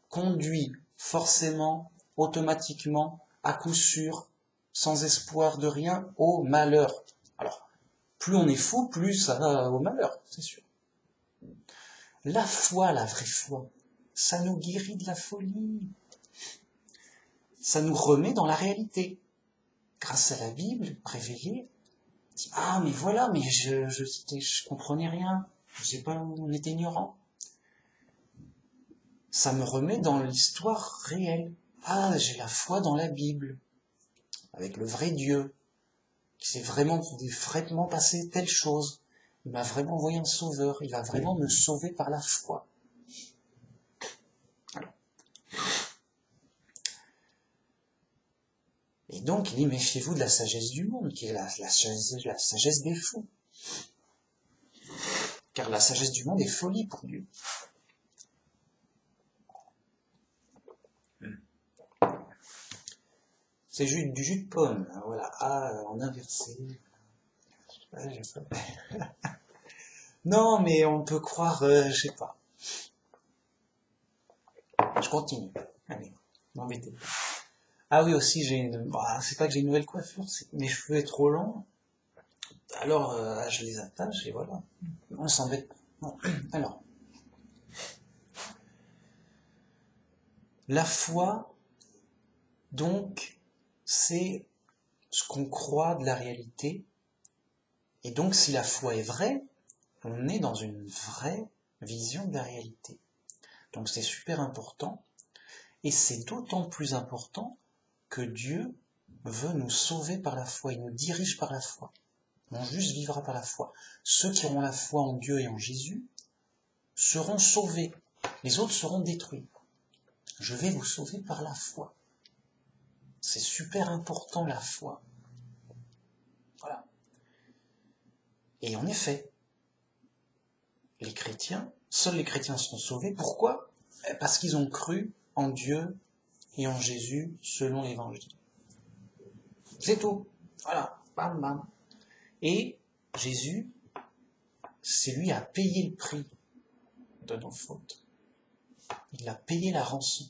conduit forcément, automatiquement, à coup sûr, sans espoir de rien, au malheur. Alors, plus on est fou, plus ça va au malheur, c'est sûr. La foi, la vraie foi, ça nous guérit de la folie. Ça nous remet dans la réalité. Grâce à la Bible révélée, ah mais voilà, mais je comprenais rien. Je sais pas, on est ignorant. Ça me remet dans l'histoire réelle. Ah, j'ai la foi dans la Bible, avec le vrai Dieu, qui s'est vraiment passé telle chose. Il m'a vraiment envoyé un sauveur, il va vraiment me sauver par la foi. Alors. Et donc, il dit, méfiez-vous de la sagesse du monde, qui est la sagesse des fous. Car la sagesse du monde est folie pour Dieu. C'est du jus de pomme, voilà, en inversé. Non, mais on peut croire, je sais pas. Je continue. Allez, m'embêtez pas. Ah oui, aussi, c'est pas que j'ai une nouvelle coiffure, mes cheveux sont trop longs. Alors, je les attache et voilà. On s'embête pas. Non. Alors, la foi, donc, c'est ce qu'on croit de la réalité. Et donc, si la foi est vraie, on est dans une vraie vision de la réalité. Donc, c'est super important. Et c'est d'autant plus important que Dieu veut nous sauver par la foi. Il nous dirige par la foi. Mon juste vivra par la foi. Ceux qui auront la foi en Dieu et en Jésus seront sauvés. Les autres seront détruits. Je vais vous sauver par la foi. C'est super important, la foi. Voilà. Et en effet, seuls les chrétiens sont sauvés. Pourquoi? Parce qu'ils ont cru en Dieu et en Jésus selon l'Évangile. C'est tout. Voilà. Bam, bam. Et Jésus c'est lui à payer le prix de nos fautes. Il a payé la rançon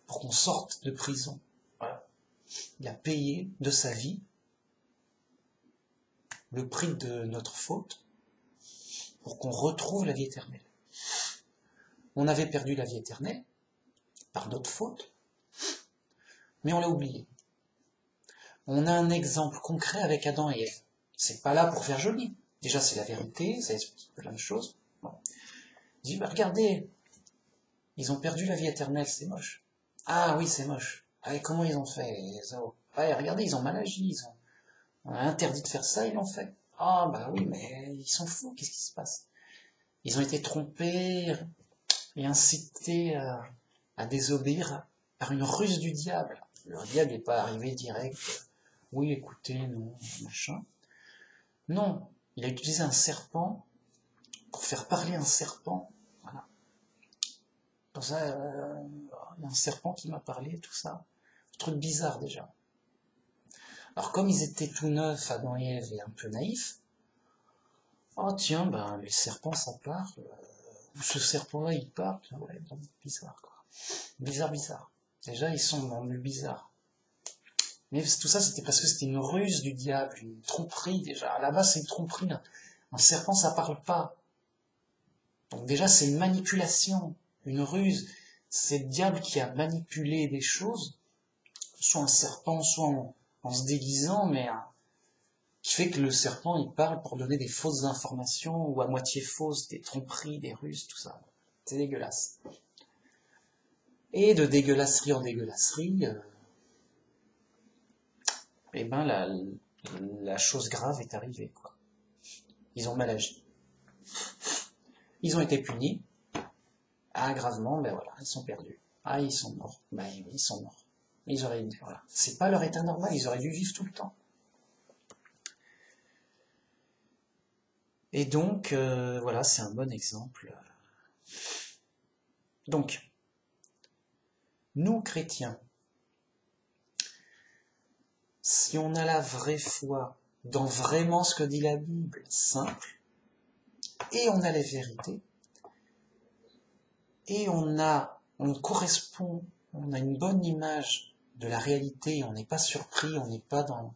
pour qu'on sorte de prison. Voilà. Il a payé de sa vie le prix de notre faute pour qu'on retrouve la vie éternelle. On avait perdu la vie éternelle par notre faute, mais on l'a oublié. On a un exemple concret avec Adam et Ève. C'est pas là pour faire joli. Déjà, c'est la vérité, ça explique plein de choses. Bon. Il dit, regardez, ils ont perdu la vie éternelle, c'est moche. Ah oui, c'est moche. Ah, comment ils ont fait regardez, ils ont mal agi, on a interdit de faire ça, ils l'ont fait. Ah bah oui, mais ils sont fous, qu'est-ce qui se passe? Ils ont été trompés et incités à désobéir par une ruse du diable. Le diable n'est pas arrivé direct, oui, écoutez, non, machin. Non, il a utilisé un serpent pour faire parler un serpent. Voilà. Comme ça, il y a un serpent qui m'a parlé, tout ça. Un truc bizarre déjà. Alors comme ils étaient tout neufs, Adam et Ève, et un peu naïfs, oh tiens, ben les serpents ça part, ou ce serpent-là il part, ouais, donc, bizarre quoi. Bizarre. Déjà ils sont dans le bizarre. Mais tout ça c'était parce que c'était une ruse du diable, une tromperie déjà. À la base c'est une tromperie. Un serpent ça parle pas. Donc déjà c'est une manipulation, une ruse. C'est le diable qui a manipulé des choses, soit un serpent, soit en se déguisant, mais qui fait que le serpent il parle pour donner des fausses informations ou à moitié fausses, des tromperies, des ruses, tout ça. C'est dégueulasse. Et de dégueulasserie en dégueulasserie, eh ben la chose grave est arrivée, quoi. Ils ont mal agi. Ils ont été punis. Ah, gravement, ben voilà, ils sont perdus. Ah, ils sont morts. Ben oui, ils sont morts. Voilà. C'est pas leur état normal, ils auraient dû vivre tout le temps. Et donc, voilà, c'est un bon exemple. Donc, nous, chrétiens, si on a la vraie foi dans vraiment ce que dit la Bible, simple, et on a les vérités, et on correspond, on a une bonne image de la réalité, on n'est pas surpris, on n'est pas dans...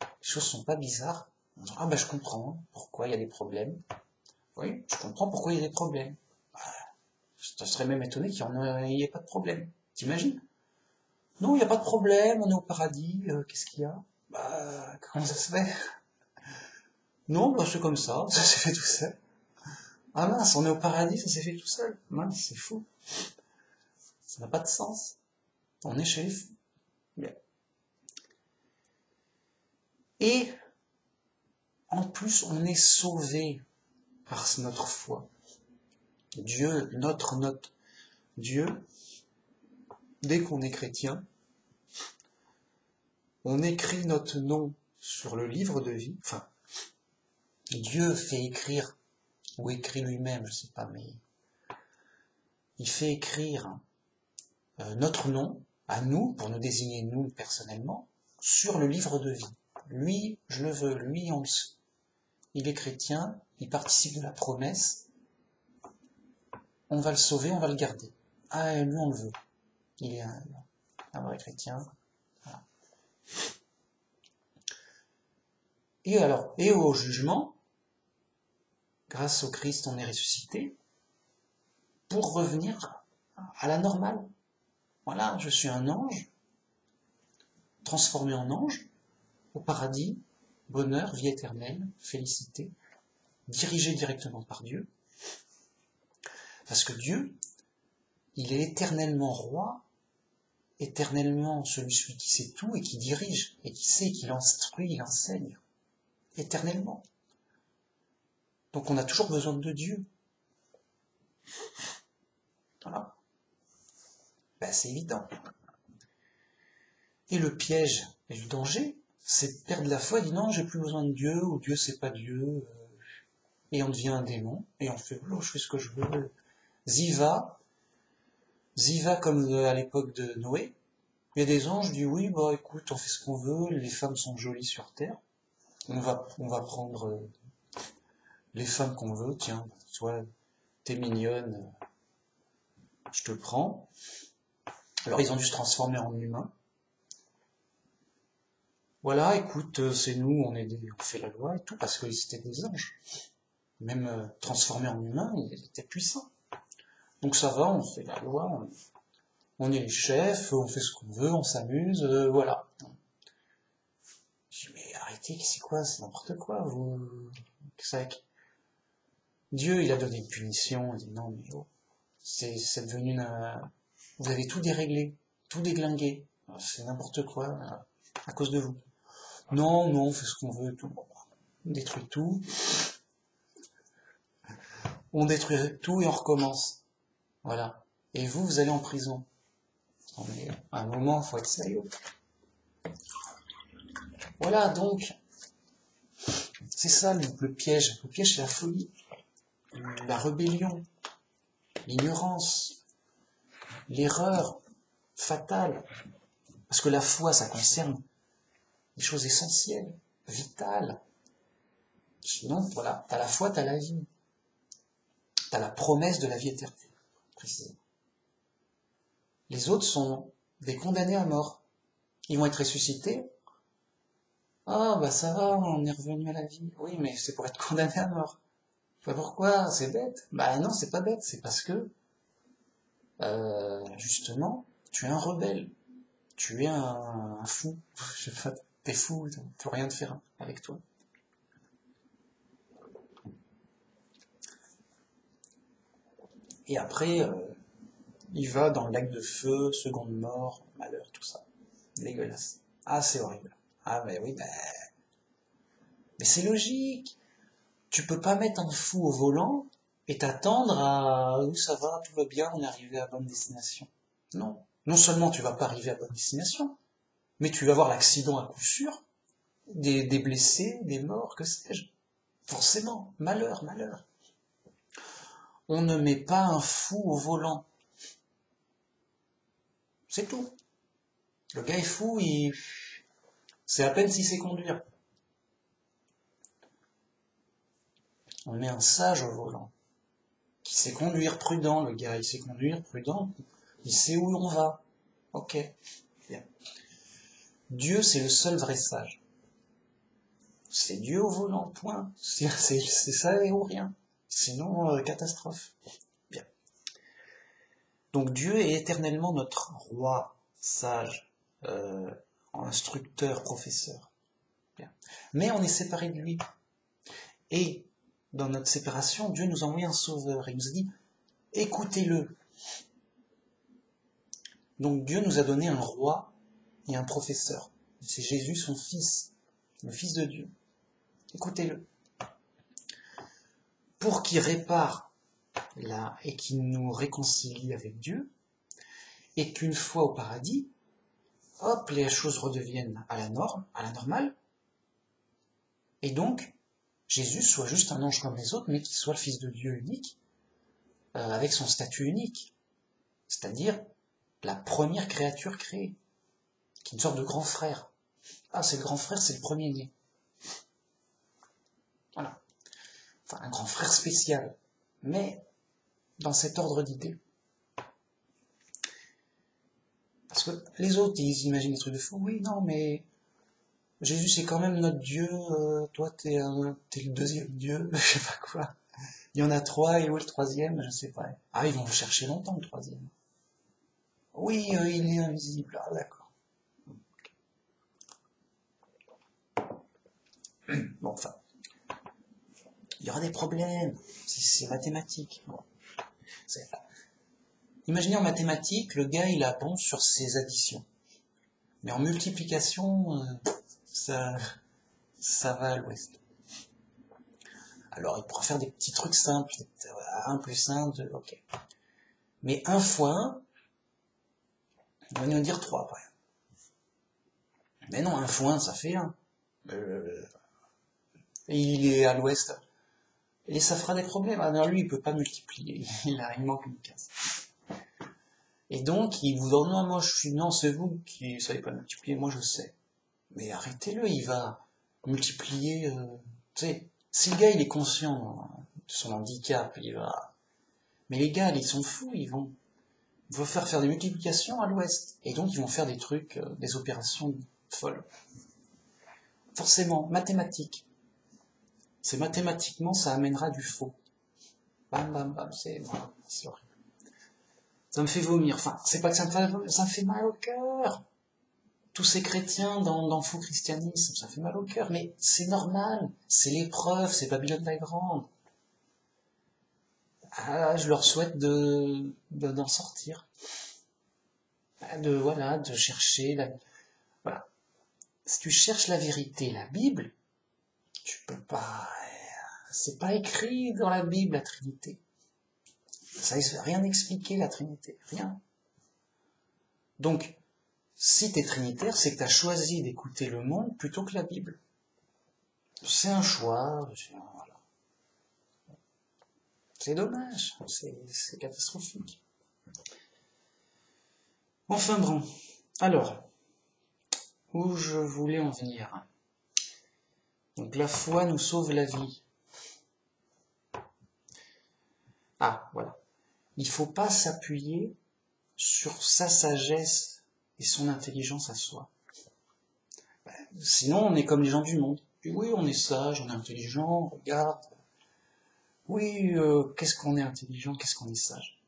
Les choses sont pas bizarres. On dit, ah ben je comprends pourquoi il y a des problèmes. Oui, je comprends pourquoi il y a des problèmes. Je serais même étonné qu'il n'y ait pas de problème. T'imagines? Non, il n'y a pas de problème, on est au paradis, qu'est-ce qu'il y a? Bah, comment ça se fait? Non, bah c'est comme ça s'est fait tout seul. Ah mince, on est au paradis, ça s'est fait tout seul. Mince, c'est fou. Ça n'a pas de sens. On est chez les fous. Bien. Et, en plus, on est sauvé par notre foi. Dieu, notre Dieu, dès qu'on est chrétien, on écrit notre nom sur le livre de vie. Enfin, Dieu fait écrire, ou écrit lui-même, je sais pas, mais il fait écrire notre nom à nous, pour nous désigner nous personnellement, sur le livre de vie. Lui, je le veux, lui, on le sait. Il est chrétien, il participe de la promesse, on va le sauver, on va le garder. Ah, et lui, on le veut. Il est un vrai chrétien. Voilà. Et au jugement, grâce au Christ, on est ressuscité pour revenir à la normale. Voilà, je suis un ange, transformé en ange, au paradis, bonheur, vie éternelle, félicité, dirigé directement par Dieu. Parce que Dieu, il est éternellement roi, éternellement celui qui sait tout et qui dirige, et qui sait, qui instruit, il enseigne, éternellement. Donc on a toujours besoin de Dieu. Voilà. Ben, c'est évident. Et le piège et le danger, c'est de perdre la foi, dire non, j'ai plus besoin de Dieu, ou Dieu c'est pas Dieu, et on devient un démon, et on fait, oh, je fais ce que je veux. Ziva comme à l'époque de Noé. Il y a des anges qui disent oui, bah écoute, on fait ce qu'on veut, les femmes sont jolies sur terre, on va prendre les femmes qu'on veut, tiens, toi, t'es mignonne, je te prends. Alors ils ont dû se transformer en humains. Voilà, écoute, c'est nous, on fait la loi et tout, parce qu'ils étaient des anges. Même transformés en humains, ils étaient puissants. Donc ça va, on fait la loi, on est les chefs, on fait ce qu'on veut, on s'amuse, voilà. Je dis, mais arrêtez, c'est quoi, c'est n'importe quoi, vous... Dieu, il a donné une punition, il dit, non, mais oh, c'est devenu une... Vous avez tout déréglé, tout déglingué, c'est n'importe quoi, à cause de vous. Non, non, on fait ce qu'on veut, tout. On détruit tout. On détruit tout et on recommence. Voilà. Et vous, vous allez en prison. Mais à un moment, il faut être sérieux. Voilà, donc, c'est ça le piège. Le piège, c'est la folie, la rébellion, l'ignorance, l'erreur fatale. Parce que la foi, ça concerne des choses essentielles, vitales. Sinon, voilà, t'as la foi, t'as la vie. T'as la promesse de la vie éternelle, précisément. Les autres sont des condamnés à mort. Ils vont être ressuscités. Ah, bah ça va, on est revenu à la vie. Oui, mais c'est pour être condamné à mort. Bah pourquoi? C'est bête. Bah non, c'est pas bête, c'est parce que, justement, tu es un rebelle. Tu es un fou. Je sais pas, t'es fou, tu peux rien te faire avec toi. Et après, il va dans le lac de feu, seconde mort, malheur, tout ça. Dégueulasse. Ah, c'est horrible. Ah, bah oui, mais c'est logique. Tu peux pas mettre un fou au volant et t'attendre à où ça va, tout va bien, on est arrivé à bonne destination. Non. Non seulement tu vas pas arriver à bonne destination, mais tu vas avoir l'accident à coup sûr, des blessés, des morts, que sais-je. Forcément. Malheur, malheur. On ne met pas un fou au volant. C'est tout. Le gars est fou, c'est à peine s'il sait conduire. On met un sage au volant, qui sait conduire, prudent, le gars, il sait conduire, prudent, il sait où on va. Ok, bien. Dieu, c'est le seul vrai sage. C'est Dieu au volant, point. C'est ça et ou rien. Sinon, catastrophe. Bien. Donc Dieu est éternellement notre roi, sage, instructeur, professeur. Bien. Mais on est séparé de lui. Et dans notre séparation, Dieu nous a envoyé un sauveur. Il nous a dit, écoutez-le. Donc Dieu nous a donné un roi et un professeur. C'est Jésus, son fils, le fils de Dieu. Écoutez-le. Pour qu'il répare là et qu'il nous réconcilie avec Dieu, et qu'une fois au paradis, hop, les choses redeviennent à la norme, à la normale, et donc Jésus soit juste un ange comme les autres, mais qu'il soit le fils de Dieu unique, avec son statut unique, c'est-à-dire la première créature créée, qui est une sorte de grand frère. Ah, c'est le grand frère, c'est le premier-né. Voilà. Enfin, un grand frère spécial, mais dans cet ordre d'idées. Parce que les autres, ils imaginent des trucs de fou. Oui, non, mais Jésus, c'est quand même notre Dieu. Toi, t'es le deuxième Dieu. Je sais pas quoi. Il y en a trois, et où est le troisième? Je sais pas. Ah, ils vont le chercher longtemps, le troisième. Oui, il est invisible. Ah, d'accord. Bon, enfin, il y aura des problèmes. C'est mathématique. Bon. Imaginez en mathématiques, le gars, il a bon sur ses additions. Mais en multiplication, ça va à l'ouest. Alors, il pourra faire des petits trucs simples. 1 plus 1, 2, ok. Mais 1 fois 1, on va nous dire 3 après. Mais non, 1 fois 1, ça fait 1. Et il est à l'ouest. Et ça fera des problèmes. Alors lui, il peut pas multiplier. Il manque une case. Et donc, il vous dit, non, moi, non, c'est vous qui ne savez pas multiplier, moi, je sais. Mais arrêtez-le, il va multiplier, tu sais, Si le gars il est conscient de son handicap, il va... Mais les gars, ils sont fous, ils vont faire des multiplications à l'ouest. Et donc ils vont faire des trucs, des opérations folles. Forcément, mathématiques. C'est mathématiquement, ça amènera du faux. Bam, bam, bam, c'est horrible. Ça me fait vomir. Enfin, c'est pas que ça me fait mal au cœur. Tous ces chrétiens dans le faux christianisme, ça fait mal au cœur. Mais c'est normal. C'est l'épreuve, c'est Babylone la Grande. Ah, je leur souhaite d'en sortir. De chercher voilà. Si tu cherches la vérité, la Bible, tu peux pas, c'est pas écrit dans la Bible, la Trinité. Ça ne rien expliquer, la Trinité. Rien. Donc, si t'es trinitaire, c'est que t'as choisi d'écouter le monde plutôt que la Bible. C'est un choix, voilà. C'est dommage, c'est catastrophique. Enfin bon, alors, où je voulais en venir. Donc la foi nous sauve la vie. Ah, voilà. Il ne faut pas s'appuyer sur sa sagesse et son intelligence à soi. Sinon, on est comme les gens du monde. Puis oui, on est sage, on est intelligent, regarde. Oui, qu'est-ce qu'on est intelligent, qu'est-ce qu'on est sage.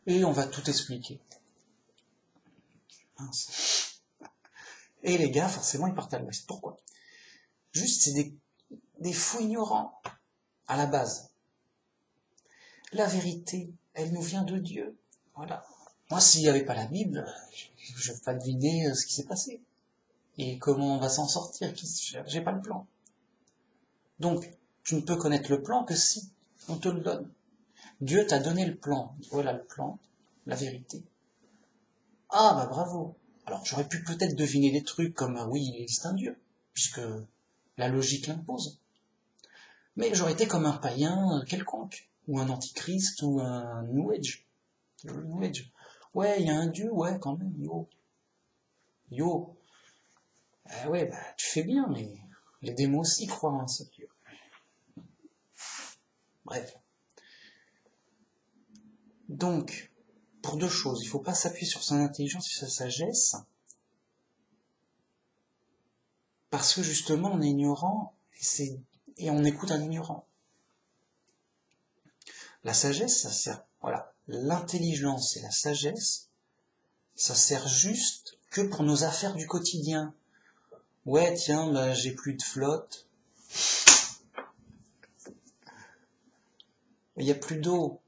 Et on va tout expliquer. Mince. Et les gars, forcément, ils partent à l'ouest. Pourquoi? Juste, c'est des fous ignorants, à la base. La vérité, elle nous vient de Dieu. Voilà. Moi, s'il n'y avait pas la Bible, je ne vais pas deviner ce qui s'est passé. Et comment on va s'en sortir. J'ai pas le plan. Donc, tu ne peux connaître le plan que si on te le donne. Dieu t'a donné le plan. Voilà le plan, la vérité. Ah, bah bravo. Alors, j'aurais pu peut-être deviner des trucs comme, oui, il existe un Dieu, puisque la logique l'impose. Mais j'aurais été comme un païen quelconque, ou un antichrist, ou un New Age. Le New Age. Ouais, il y a un Dieu, ouais, quand même, yo. Yo. Ouais, bah, tu fais bien, mais les démons aussi croient en ce Dieu. Bref. Donc, pour deux choses, il ne faut pas s'appuyer sur son intelligence et sa sagesse, parce que justement, on est ignorant, et on écoute un ignorant. La sagesse, ça sert, voilà, l'intelligence et la sagesse, ça sert juste que pour nos affaires du quotidien. Ouais, tiens, bah, j'ai plus de flotte. Il n'y a plus d'eau.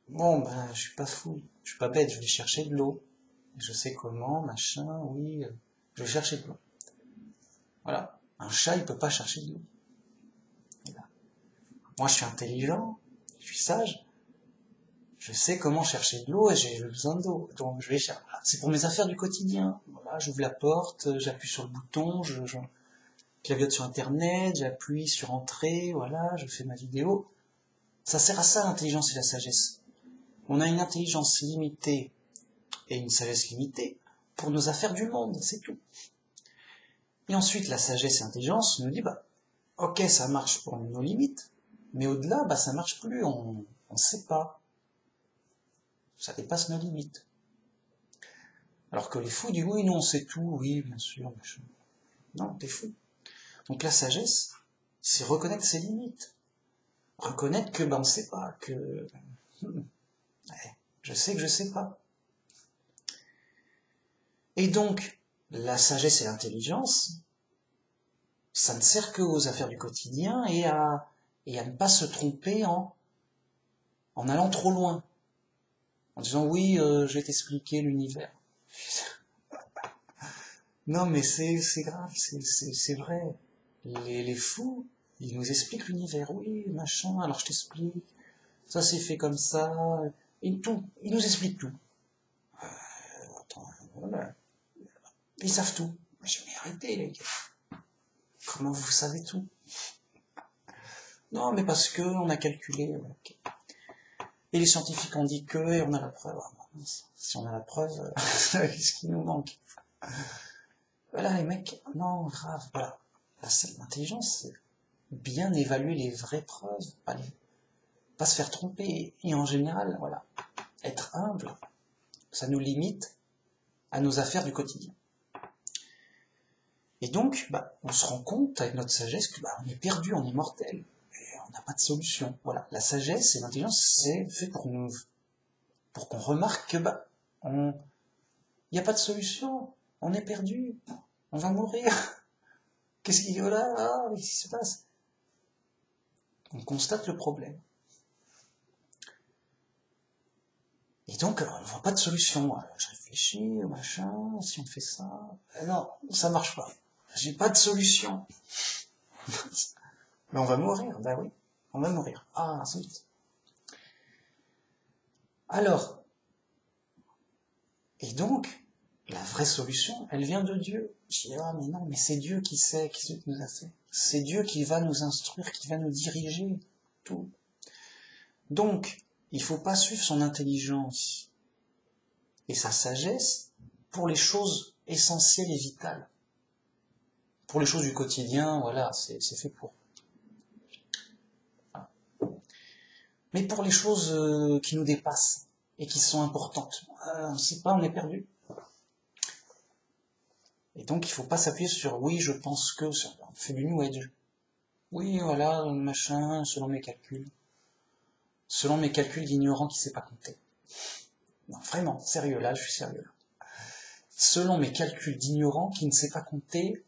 Bon, ben, je suis pas fou, je suis pas bête, je vais chercher de l'eau. Je sais comment, machin, oui, je vais chercher de l'eau. Voilà. Un chat, il peut pas chercher de l'eau. Moi, je suis intelligent, je suis sage, je sais comment chercher de l'eau et j'ai besoin d'eau. Donc, je vais chercher. C'est pour mes affaires du quotidien. Voilà, j'ouvre la porte, j'appuie sur le bouton, je claviote sur Internet, j'appuie sur Entrée, voilà, je fais ma vidéo. Ça sert à ça, l'intelligence et la sagesse. On a une intelligence limitée et une sagesse limitée pour nos affaires du monde, c'est tout. Et ensuite, la sagesse et l'intelligence nous dit, bah, ok, ça marche pour nos limites, mais au-delà, bah, ça marche plus, on ne sait pas. Ça dépasse nos limites. Alors que les fous disent, oui, nous on sait tout, oui, bien sûr, machin. Non, t'es fou. Donc la sagesse, c'est reconnaître ses limites. Reconnaître que, bah, on sait pas, que, je sais que je sais pas. Et donc, la sagesse et l'intelligence, ça ne sert que aux affaires du quotidien et à ne pas se tromper en allant trop loin. En disant, oui, je vais t'expliquer l'univers. Non, mais c'est grave, c'est vrai. Les fous, ils nous expliquent l'univers. Oui, machin, alors je t'explique. Ça s'est fait comme ça. Et tout. Ils nous expliquent tout. Attends, voilà. Ils savent tout. Je vais arrêter, les gars. Comment vous savez tout? Non, mais parce que on a calculé. Okay. Et les scientifiques ont dit que, et on a la preuve. Si on a la preuve, qu'est-ce qui nous manque? Voilà, les mecs, non, grave, voilà. L'intelligence, bien évaluer les vraies preuves, pas se faire tromper. Et en général, voilà, être humble, ça nous limite à nos affaires du quotidien. Et donc, on se rend compte avec notre sagesse que on est perdu, on est mortel, et on n'a pas de solution. Voilà, la sagesse et l'intelligence, c'est fait pour qu'on remarque que il n'y a pas de solution, on est perdu, on va mourir. Qu'est-ce qu'il y a là? Qu'est-ce qui se passe? On constate le problème. Et donc, on ne voit pas de solution. Je réfléchis, machin, si on fait ça... non, ça marche pas. J'ai pas de solution. Mais on va mourir, oui, on va mourir. Ah, zut. Alors, et donc, la vraie solution, elle vient de Dieu. Je dis, mais non, mais c'est Dieu qui sait, qui nous a fait. C'est Dieu qui va nous instruire, qui va nous diriger, tout. Donc, il ne faut pas suivre son intelligence et sa sagesse pour les choses essentielles et vitales. Pour les choses du quotidien, voilà, c'est fait pour. Mais pour les choses qui nous dépassent et qui sont importantes, on ne sait pas, on est perdu. Et donc, il ne faut pas s'appuyer sur « oui, je pense que… » on fait du New Age. Oui, voilà, machin, selon mes calculs. Selon mes calculs d'ignorant qui ne sait pas compter. Non, vraiment, sérieux, là, je suis sérieux. Selon mes calculs d'ignorant qui ne sait pas compter,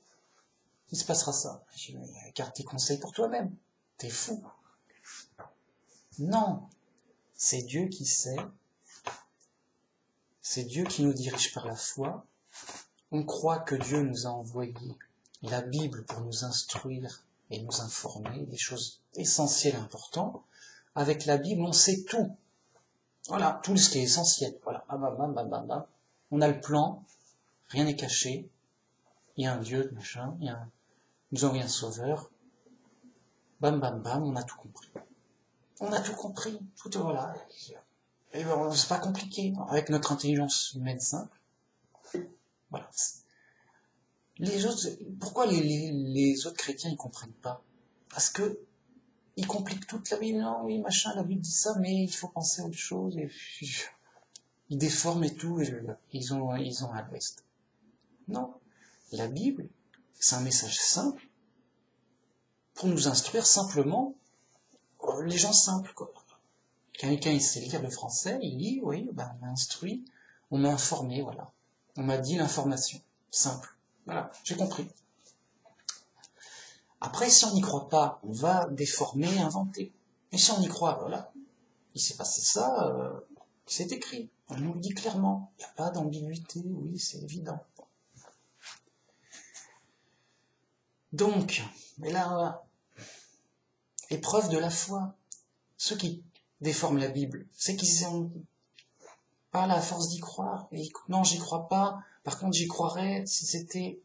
il se passera ça. Je dis, garde tes conseils pour toi-même. T'es fou. Non. C'est Dieu qui sait. C'est Dieu qui nous dirige par la foi. On croit que Dieu nous a envoyé la Bible pour nous instruire et nous informer des choses essentielles et importantes. Avec la Bible, on sait tout. Voilà, tout ce qui est essentiel. Voilà, on a le plan, rien n'est caché. Il y a un Dieu, machin, il nous envoie un sauveur. Bam, bam, bam, on a tout compris. On a tout compris. Tout, voilà. Et c'est pas compliqué. Avec notre intelligence humaine simple. Voilà. Pourquoi les autres chrétiens ils comprennent pas? Parce que ils compliquent toute la Bible. Non, oui, machin, la Bible dit ça, mais il faut penser à autre chose. Et ils déforment et tout. Et ils ont à l'ouest. Non. La Bible, c'est un message simple pour nous instruire simplement les gens simples, quoi. Quelqu'un, il sait lire le français, il lit, oui, on m'a instruit, on m'a informé, voilà. On m'a dit l'information. Simple. Voilà, j'ai compris. Après, si on n'y croit pas, on va déformer, inventer. Mais si on y croit, voilà, il s'est passé ça, c'est écrit. On nous le dit clairement. Il n'y a pas d'ambiguïté, oui, c'est évident. Donc, mais là, épreuve de la foi. Ceux qui déforment la Bible, c'est qu'ils n'ont pas la force d'y croire. Et non, j'y crois pas. Par contre, j'y croirais si c'était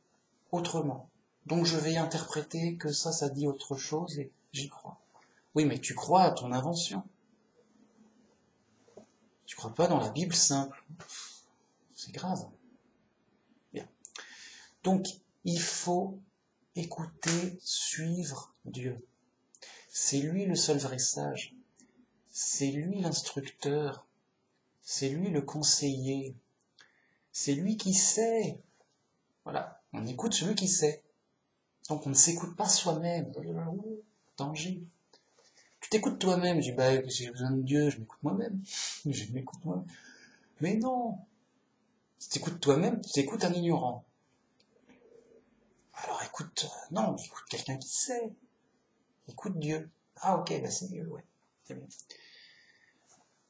autrement. Donc je vais interpréter que ça dit autre chose et j'y crois. Oui, mais tu crois à ton invention. Tu crois pas dans la Bible simple. C'est grave. Bien. Donc, il faut écouter, suivre Dieu. C'est lui le seul vrai sage. C'est lui l'instructeur. C'est lui le conseiller. C'est lui qui sait. Voilà. On écoute celui qui sait. Donc on ne s'écoute pas soi-même. Danger. Tu t'écoutes toi-même. Je dis, si j'ai besoin de Dieu, je m'écoute moi-même. Je m'écoute moi-même. Mais non. Si tu t'écoutes toi-même, tu t'écoutes un ignorant. Alors écoute, non, écoute quelqu'un qui sait. Écoute Dieu. Ah ok, c'est Dieu, ouais. C'est bien.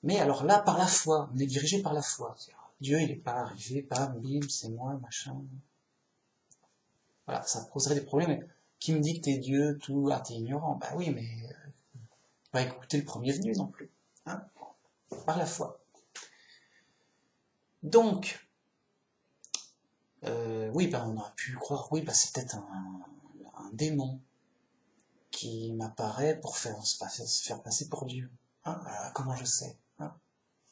Mais alors là, par la foi, on est dirigé par la foi. Dieu, il n'est pas arrivé, bim, c'est moi, machin. Voilà, ça poserait des problèmes. Qui me dit que t'es Dieu, tout, t'es ignorant? Bah oui, mais pas écouter le premier venu non plus. Hein, par la foi. Donc, oui, on aurait pu croire, oui, c'est peut-être un démon qui m'apparaît pour se faire passer pour Dieu. Hein, comment je sais? Hein,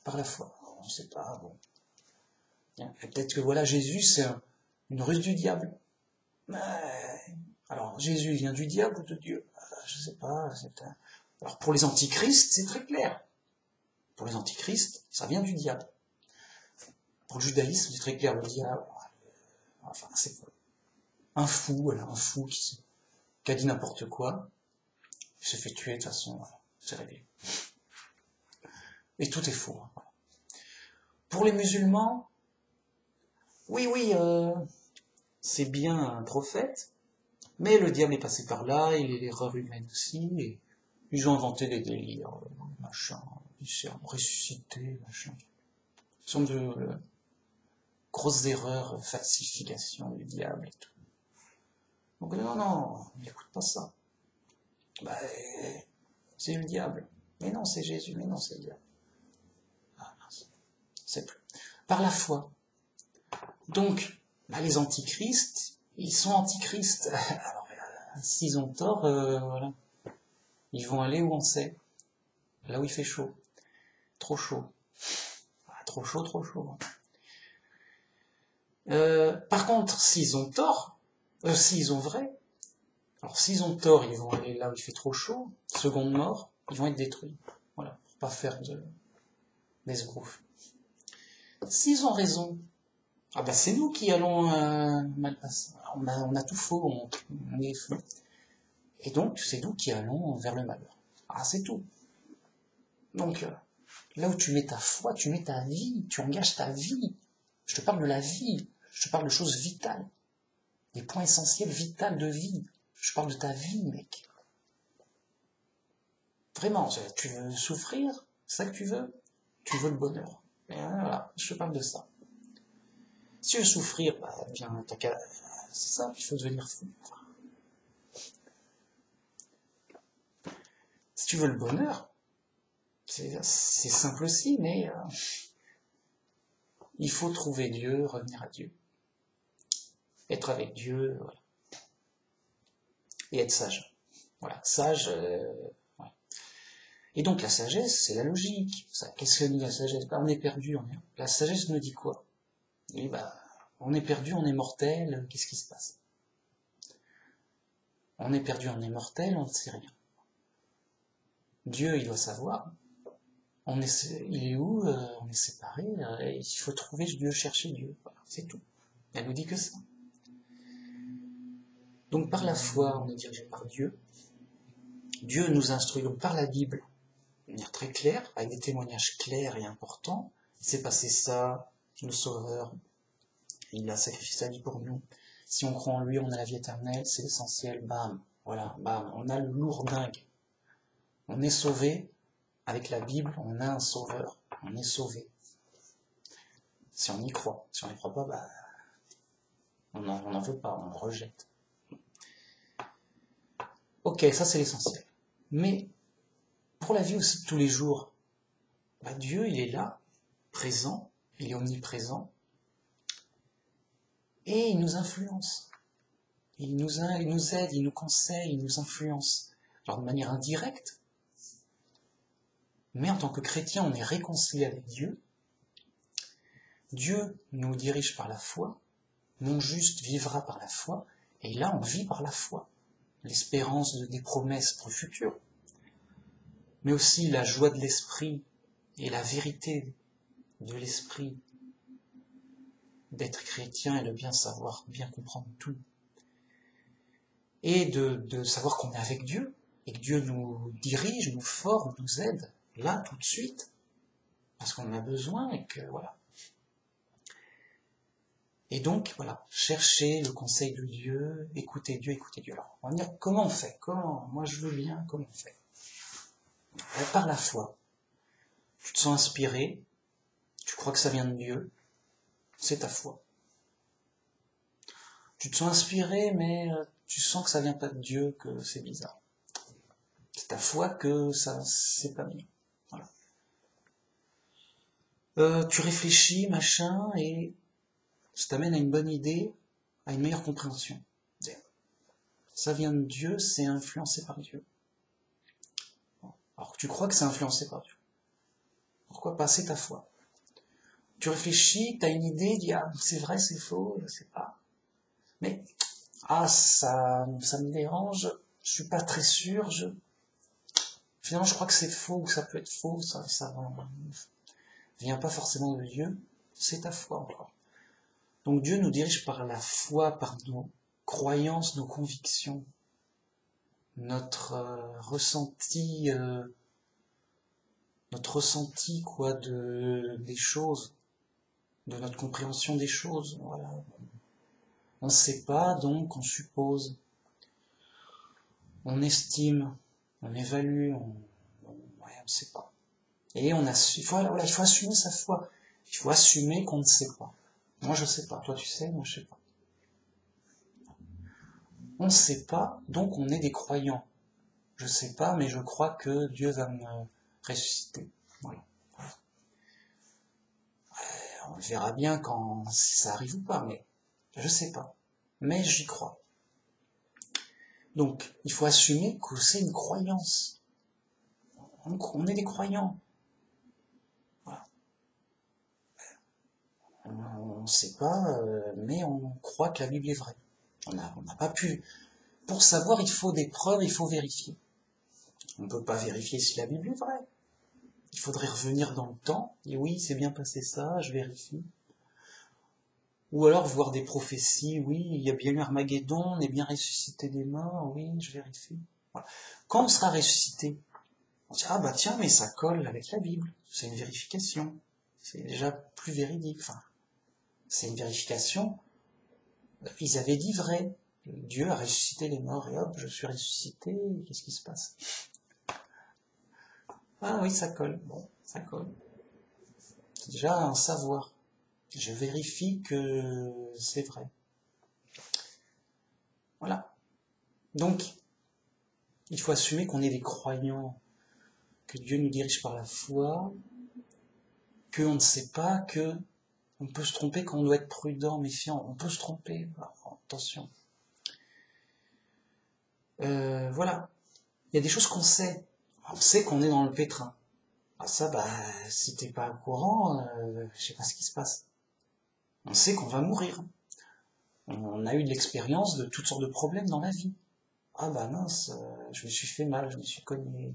par la foi. On ne sait pas, bon. Peut-être que voilà, Jésus, c'est une ruse du diable. Alors, Jésus vient du diable ou de Dieu? Je sais pas. Alors, pour les antichrists, c'est très clair. Pour les antichrists, ça vient du diable. Pour le judaïsme, c'est très clair, le diable. Enfin, c'est un fou, voilà, un fou qui a dit n'importe quoi. Il s'est fait tuer, de toute façon, voilà, c'est réglé. Et tout est faux. Hein, voilà. Pour les musulmans, oui, c'est bien un prophète, mais le diable est passé par là, il est l'erreur humaine aussi, et ils ont inventé des délires, machin, ils sont ressuscités, machin. Ce sont de grosses erreurs, falsifications du diable et tout. Donc non, n'écoute pas ça. Bah, c'est le diable. Mais non, c'est Jésus, mais non, c'est le diable. Ah, c'est plus. Par la foi. Donc, les antichrists, ils sont antichrists. Alors, s'ils ont tort, voilà. Ils vont aller où on sait. Là où il fait chaud. Trop chaud. Trop chaud, trop chaud. Par contre, s'ils ont tort, s'ils ont vrai, alors s'ils ont tort, ils vont aller là où il fait trop chaud, seconde mort, ils vont être détruits. Voilà, pour pas faire des esbroufs. S'ils ont raison, c'est nous qui allons mal passer. On a tout faux, on est fou. Et donc, c'est nous qui allons vers le malheur. C'est tout. Donc, là où tu mets ta foi, tu mets ta vie, tu engages ta vie. Je te parle de la vie, je te parle de choses vitales. Des points essentiels vitaux de vie. Je parle de ta vie, mec. Vraiment, tu veux souffrir? C'est ça que tu veux? Tu veux le bonheur. Et voilà, je te parle de ça. Si tu veux souffrir, bien, c'est ça, il faut devenir fou. Si tu veux le bonheur, c'est simple aussi, mais il faut trouver Dieu, revenir à Dieu. Être avec Dieu, voilà. Et être sage. Voilà, sage. Ouais. Et donc la sagesse, c'est la logique. Qu'est-ce que dit la sagesse? On est perdu. La sagesse nous dit quoi? Et on est perdu, on est mortel. Qu'est-ce qui se passe? On est perdu, on est mortel, on ne sait rien. Dieu, il doit savoir. Il est où? On est séparés. Il faut trouver Dieu, chercher Dieu. Voilà, c'est tout. Elle nous dit que ça. Donc par la foi, on est dirigé par Dieu. Dieu nous instruit donc par la Bible, de manière très claire, avec des témoignages clairs et importants. Il s'est passé ça, le Sauveur, il a sacrifié sa vie pour nous. Si on croit en lui, on a la vie éternelle, c'est l'essentiel, bam, voilà, bam, on a le lourdingue. On est sauvé, avec la Bible, on a un Sauveur, on est sauvé. Si on y croit, si on n'y croit pas, on n'en veut pas, on le rejette. Ok, ça c'est l'essentiel. Mais pour la vie aussi de tous les jours, Dieu, il est là, présent, il est omniprésent, et il nous influence. Il nous aide, il nous conseille, il nous influence. Alors de manière indirecte, mais en tant que chrétien, on est réconcilié avec Dieu. Dieu nous dirige par la foi, mon juste vivra par la foi, et là on vit par la foi. L'espérance des promesses pour le futur, mais aussi la joie de l'esprit et la vérité de l'esprit d'être chrétien et de bien savoir, bien comprendre tout. Et de savoir qu'on est avec Dieu, et que Dieu nous dirige, nous forme, nous aide, là, tout de suite, parce qu'on en a besoin, et que voilà. Et donc, voilà, chercher le conseil de Dieu, écouter Dieu. Alors, on va dire, comment on fait? Moi je veux bien, comment on fait? Par la foi. Tu te sens inspiré, tu crois que ça vient de Dieu, c'est ta foi. Tu te sens inspiré, mais tu sens que ça vient pas de Dieu, que c'est bizarre. C'est ta foi que ça, c'est pas bien. Voilà. Tu réfléchis, machin, et ça t'amène à une bonne idée, à une meilleure compréhension. Ça vient de Dieu, c'est influencé par Dieu. Alors que tu crois que c'est influencé par Dieu. Pourquoi pas? C'est ta foi. Tu réfléchis, tu as une idée, dis c'est vrai, c'est faux, je sais pas. Mais Ah, ça me dérange, je suis pas très sûr, finalement je crois que c'est faux, ou ça peut être faux, ça vient pas forcément de Dieu, c'est ta foi encore. Donc Dieu nous dirige par la foi, par nos croyances, nos convictions, notre ressenti quoi des choses, de notre compréhension des choses. Voilà. On ne sait pas, donc on suppose, on estime, on évalue, ouais, on ne sait pas. Et il faut assumer sa foi. Il faut assumer qu'on ne sait pas. Moi je sais pas, toi tu sais, moi je sais pas. On ne sait pas, donc on est des croyants. Je sais pas, mais je crois que Dieu va me ressusciter. Voilà. On verra bien si ça arrive ou pas, mais je sais pas. Mais j'y crois. Donc, il faut assumer que c'est une croyance. On est des croyants. Voilà. On ne sait pas, mais on croit que la Bible est vraie. On n'a pas pu. Pour savoir, il faut des preuves, il faut vérifier. On ne peut pas vérifier si la Bible est vraie. Il faudrait revenir dans le temps, et oui, c'est bien passé ça, je vérifie. Ou alors voir des prophéties, oui, il y a bien eu Armageddon, on est bien ressuscité des morts, oui, je vérifie. Voilà. Quand on sera ressuscité, on se dit, ah bah tiens, mais ça colle avec la Bible, c'est une vérification, c'est déjà plus véridique, enfin, c'est une vérification, ils avaient dit vrai, Dieu a ressuscité les morts, et hop, je suis ressuscité, qu'est-ce qui se passe? Ah oui, ça colle, bon, ça colle. C'est déjà un savoir. Je vérifie que c'est vrai. Voilà. Donc, il faut assumer qu'on est des croyants, que Dieu nous dirige par la foi, qu'on ne sait pas, que on peut se tromper, qu'on doit être prudent, méfiant. On peut se tromper, attention. Voilà. Il y a des choses qu'on sait. On sait qu'on est dans le pétrin. Ah ça, si t'es pas au courant, je sais pas ce qui se passe. On sait qu'on va mourir. On a eu de l'expérience de toutes sortes de problèmes dans la vie. Ah mince, je me suis fait mal, je me suis cogné,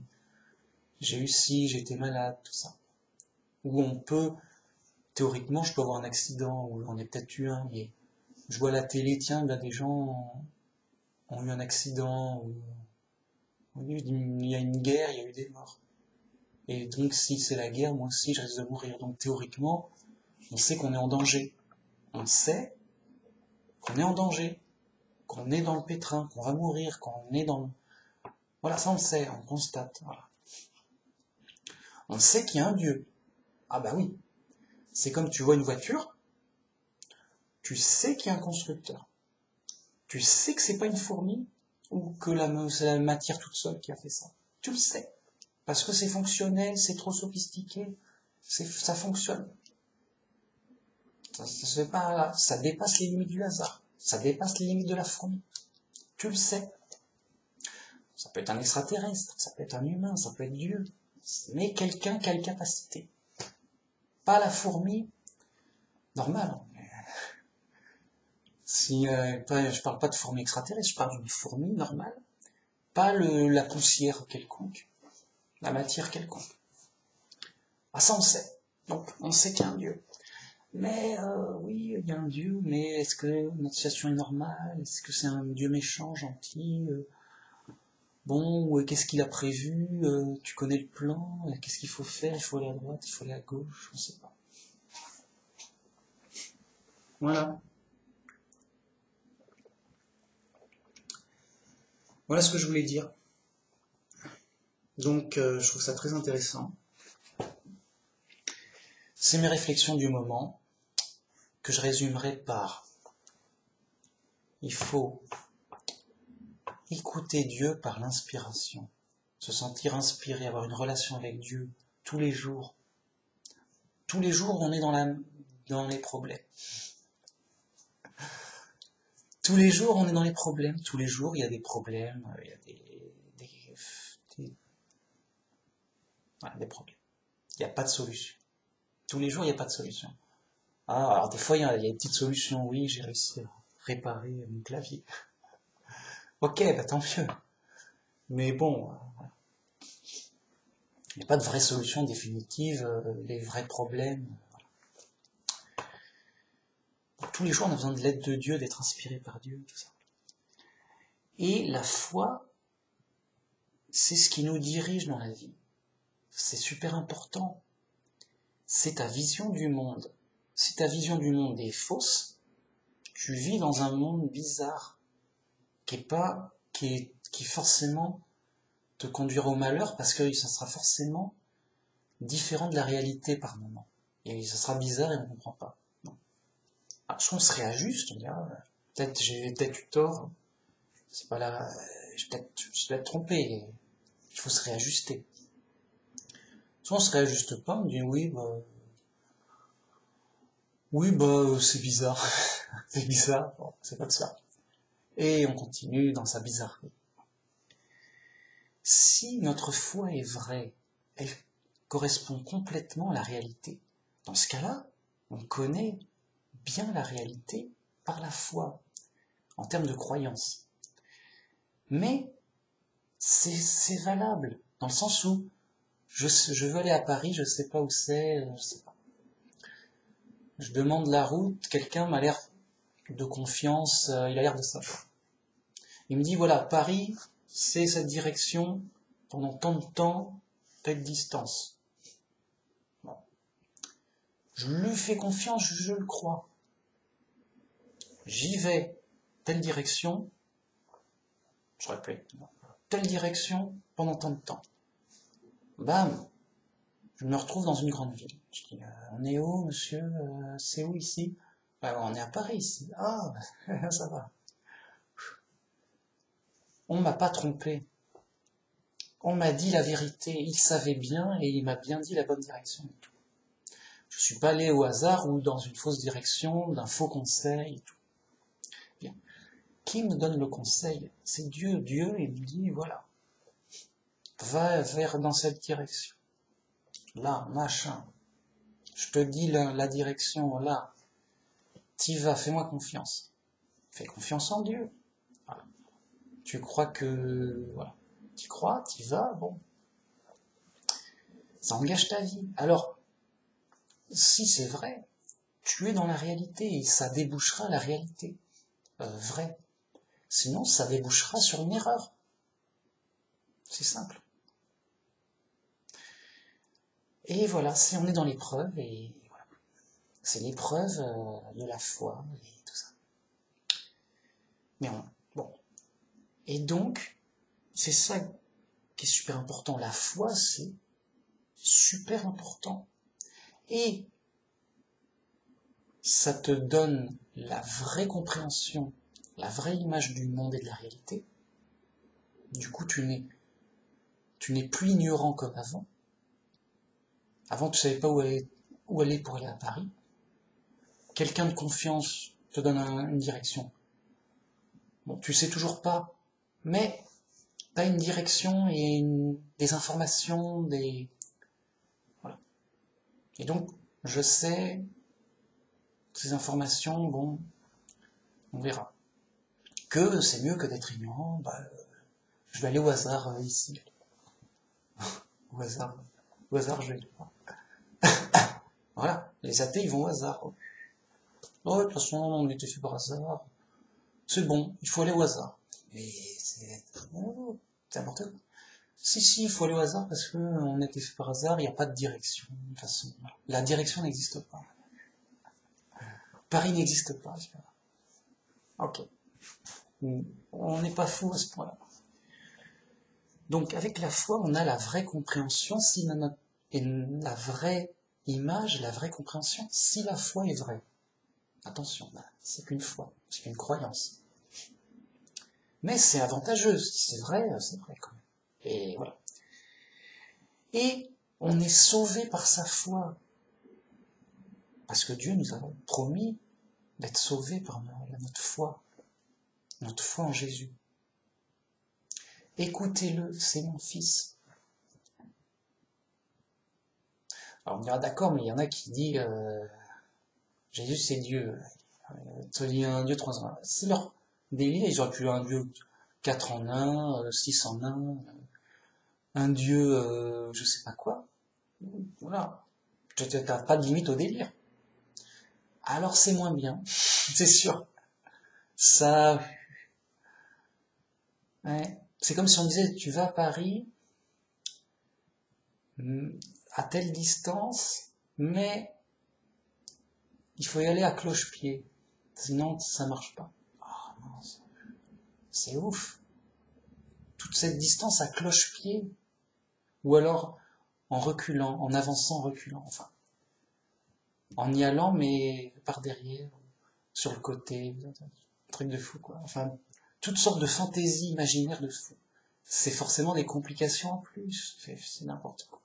j'ai eu ci, j'ai été malade, tout ça. Ou on peut, théoriquement, je peux avoir un accident, ou j'en ai peut-être eu un, mais je vois à la télé, tiens, des gens ont eu un accident, ou il y a une guerre, il y a eu des morts. Et donc si c'est la guerre, moi aussi je risque de mourir. Donc théoriquement, on sait qu'on est en danger. On sait qu'on est en danger, qu'on est dans le pétrin, qu'on va mourir, qu'on est dans le... Voilà, ça on le sait, on constate. Voilà. On sait qu'il y a un Dieu. Ah bah oui. C'est comme tu vois une voiture, tu sais qu'il y a un constructeur. Tu sais que c'est pas une fourmi ou que c'est la matière toute seule qui a fait ça. Tu le sais. Parce que c'est fonctionnel, c'est trop sophistiqué, ça fonctionne. Ça dépasse les limites du hasard. Ça dépasse les limites de la fourmi. Tu le sais. Ça peut être un extraterrestre, ça peut être un humain, ça peut être Dieu. Mais quelqu'un qui a une capacité. Pas la fourmi normale. Je parle pas de fourmi extraterrestre, je parle d'une fourmi normale. Pas la poussière quelconque. La matière quelconque. Ah ça on sait. Donc on sait qu'il y a un Dieu. Mais oui, il y a un Dieu, mais est-ce que notre situation est normale? Est-ce que c'est un Dieu méchant, gentil? Bon, qu'est-ce qu'il a prévu? Tu connais le plan? Qu'est-ce qu'il faut faire? Il faut aller à droite, il faut aller à gauche, on ne sait pas. Voilà. Voilà ce que je voulais dire. Donc, je trouve ça très intéressant. C'est mes réflexions du moment que je résumerai par il faut écouter Dieu par l'inspiration, se sentir inspiré, avoir une relation avec Dieu tous les jours. Tous les jours, on est dans les problèmes. Tous les jours, on est dans les problèmes. Tous les jours, il y a des problèmes, il y a des problèmes. Il n'y a pas de solution. Tous les jours, il n'y a pas de solution. Ah, alors des fois, il y a des petites solutions. Oui, j'ai réussi à réparer mon clavier. Ok, bah tant mieux. Mais bon, il n'y a pas de vraie solution définitive, les vrais problèmes. Tous les jours, on a besoin de l'aide de Dieu, d'être inspiré par Dieu, tout ça. Et la foi, c'est ce qui nous dirige dans la vie. C'est super important. C'est ta vision du monde. Si ta vision du monde est fausse, tu vis dans un monde bizarre, qui forcément te conduira au malheur, parce que ça sera forcément différent de la réalité par moment. Et ça sera bizarre et on ne comprend pas. Soit on se réajuste, on dira, peut-être j'ai peut-être eu tort, c'est pas là, je vais peut-être trompé, il faut se réajuster. Soit on se réajuste pas, on dit oui, c'est bizarre, c'est bizarre, bon, c'est comme ça. Et on continue dans sa bizarrerie. Si notre foi est vraie, elle correspond complètement à la réalité. Dans ce cas-là, on connaît bien la réalité par la foi, en termes de croyance. Mais c'est valable, dans le sens où je veux aller à Paris, je sais pas où c'est, je sais pas. Je demande la route, quelqu'un m'a l'air de confiance, il a l'air de savoir. Il me dit, voilà, Paris, c'est cette direction, pendant tant de temps, telle distance. Bon. Je lui fais confiance, je le crois. J'y vais, telle direction, je répète, telle direction, pendant tant de temps. Bam, je me retrouve dans une grande ville. Je dis, on est où, monsieur, c'est où ici? On est à Paris ici. Ah, ça va. On m'a pas trompé. On m'a dit la vérité. Il savait bien et il m'a bien dit la bonne direction. Je suis pas allé au hasard ou dans une fausse direction, d'un faux conseil et tout. Bien. Qui me donne le conseil? C'est Dieu. Dieu, il me dit, voilà, va vers dans cette direction. Là, machin. Je te dis la direction, là. T'y vas, fais-moi confiance. Fais confiance en Dieu. Voilà. Tu crois que... Voilà. Tu crois, t'y vas, bon. Ça engage ta vie. Alors, si c'est vrai, tu es dans la réalité et ça débouchera la réalité vraie. Sinon, ça débouchera sur une erreur. C'est simple. Et voilà, on est dans l'épreuve et voilà. C'est l'épreuve de la foi et tout ça. Mais bon. Et donc, c'est ça qui est super important. La foi, c'est super important. Et ça te donne la vraie compréhension, la vraie image du monde et de la réalité. Du coup, tu n'es plus ignorant comme avant. Avant, tu savais pas où aller pour aller à Paris. Quelqu'un de confiance te donne une direction. Bon, tu sais toujours pas, mais t'as une direction et des informations, voilà. Et donc, je sais, ces informations, bon, on verra. Que c'est mieux que d'être ignorant, je vais aller au hasard ici. Au hasard, je vais aller. Voilà, les athées, ils vont au hasard. Oh, de toute façon, on était fait par hasard. C'est bon, il faut aller au hasard. Mais c'est n'importe quoi. Si, il faut aller au hasard parce que on était fait par hasard, il n'y a pas de direction. De toute façon, la direction n'existe pas. Paris n'existe pas. Ok. On n'est pas fou à ce point-là. Donc, avec la foi, on a la vraie compréhension, et la vraie image, la vraie compréhension, si la foi est vraie. Attention, c'est qu'une foi, c'est qu'une croyance. Mais c'est avantageux, si c'est vrai quand même. Et voilà. Et on est sauvé par sa foi. Parce que Dieu nous a promis d'être sauvés par notre foi en Jésus. Écoutez-le, c'est mon fils. Alors on dira d'accord, mais il y en a qui disent Jésus c'est Dieu. C'est un Dieu trois ans. C'est leur délire, ils auraient pu un Dieu 4 en 1, 6 en 1 dieu, je sais pas quoi. Voilà. T'as pas de limite au délire. Alors c'est moins bien, c'est sûr. Ça, ouais. C'est comme si on disait, tu vas à Paris, à telle distance, mais il faut y aller à cloche-pied. Sinon, ça marche pas. Oh, non, c'est ouf. Toute cette distance à cloche-pied. Ou alors, en reculant, en avançant, en reculant. Enfin, en y allant, mais par derrière, sur le côté. Un truc de fou, quoi. Enfin, toutes sortes de fantaisies imaginaires de fou. C'est forcément des complications en plus. C'est n'importe quoi.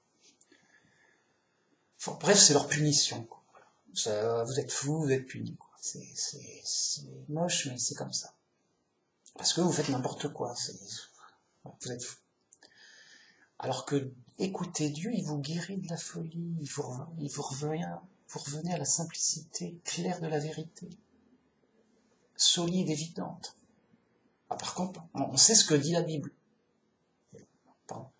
Enfin, bref, c'est leur punition, quoi. Ça, vous êtes fous, vous êtes punis, quoi. C'est moche, mais c'est comme ça. Parce que vous faites n'importe quoi. Vous êtes fous. Alors que, écoutez, Dieu, il vous guérit de la folie, vous revenez à la simplicité claire de la vérité, solide, évidente. Ah, par contre, on sait ce que dit la Bible. Pardon.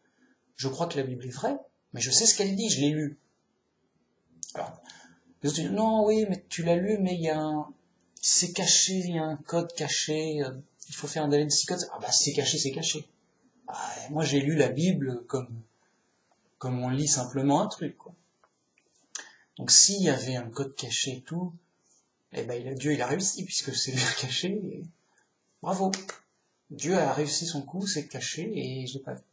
Je crois que la Bible est vraie, mais je sais ce qu'elle dit, je l'ai lu. Alors, les autres disent, non, oui, mais tu l'as lu, mais c'est caché, il y a un code caché, il faut faire un Da Vinci Code. Ah bah, c'est caché, c'est caché. Ah, moi, j'ai lu la Bible comme on lit simplement un truc, quoi. Donc, s'il y avait un code caché et tout, eh ben, Dieu, il a réussi, puisque c'est caché, et bravo. Dieu a réussi son coup, c'est caché, et je l'ai pas vu.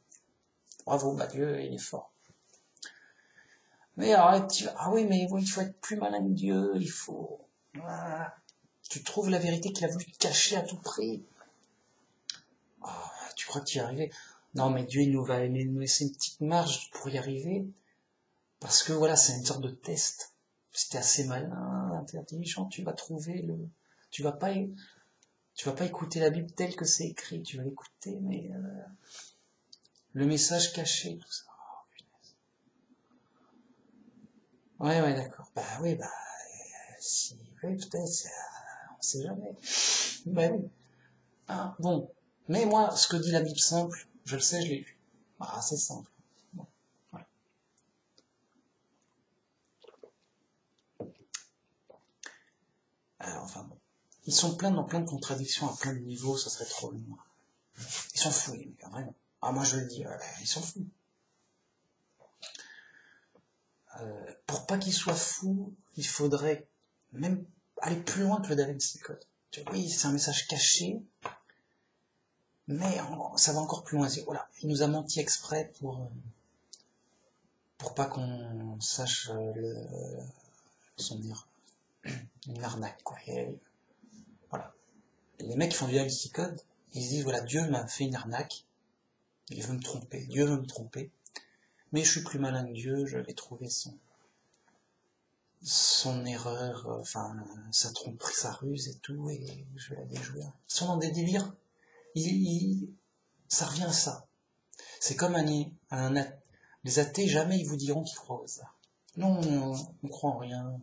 Bravo, bah, Dieu, il est fort. Mais alors, ah oui, mais il faut être plus malin que Dieu, il faut... Ah, tu trouves la vérité qu'il a voulu cacher à tout prix. Ah, tu crois que tu y es arrivé? Non, mais Dieu, il nous laisser une petite marge pour y arriver, parce que voilà, c'est une sorte de test. Si t'es assez malin, intelligent, tu vas trouver tu vas pas écouter la Bible telle que c'est écrit, tu vas l'écouter, mais le message caché, tout ça. Oh, punaise. Ouais, d'accord. Bah oui, si, oui, peut-être, on sait jamais. Bah oui. Ah, bon. Mais moi, ce que dit la Bible simple, je le sais, je l'ai vu. Ah, c'est simple. Bon, voilà. Alors, enfin bon. Ils sont dans plein de contradictions à plein de niveaux, ça serait trop long. Ils sont fous, les mecs, vraiment. Ah, moi je le dis, ils sont fous. Pour pas qu'ils soient fous, il faudrait même aller plus loin que le Da Vinci Code. Oui, c'est un message caché, mais ça va encore plus loin. Voilà, il nous a menti exprès pour pas qu'on sache son erreur. Une arnaque, quoi. Et, voilà. Les mecs qui font du Da Vinci Code, ils se disent, voilà, Dieu m'a fait une arnaque, il veut me tromper, Dieu veut me tromper, mais je suis plus malin que Dieu, je vais trouver son erreur, enfin, sa tromperie, sa ruse et tout, et je vais la déjouer. Ils sont dans des délires, ça revient à ça. C'est comme les athées, jamais ils vous diront qu'ils croient au hasard. Non, on croit en rien,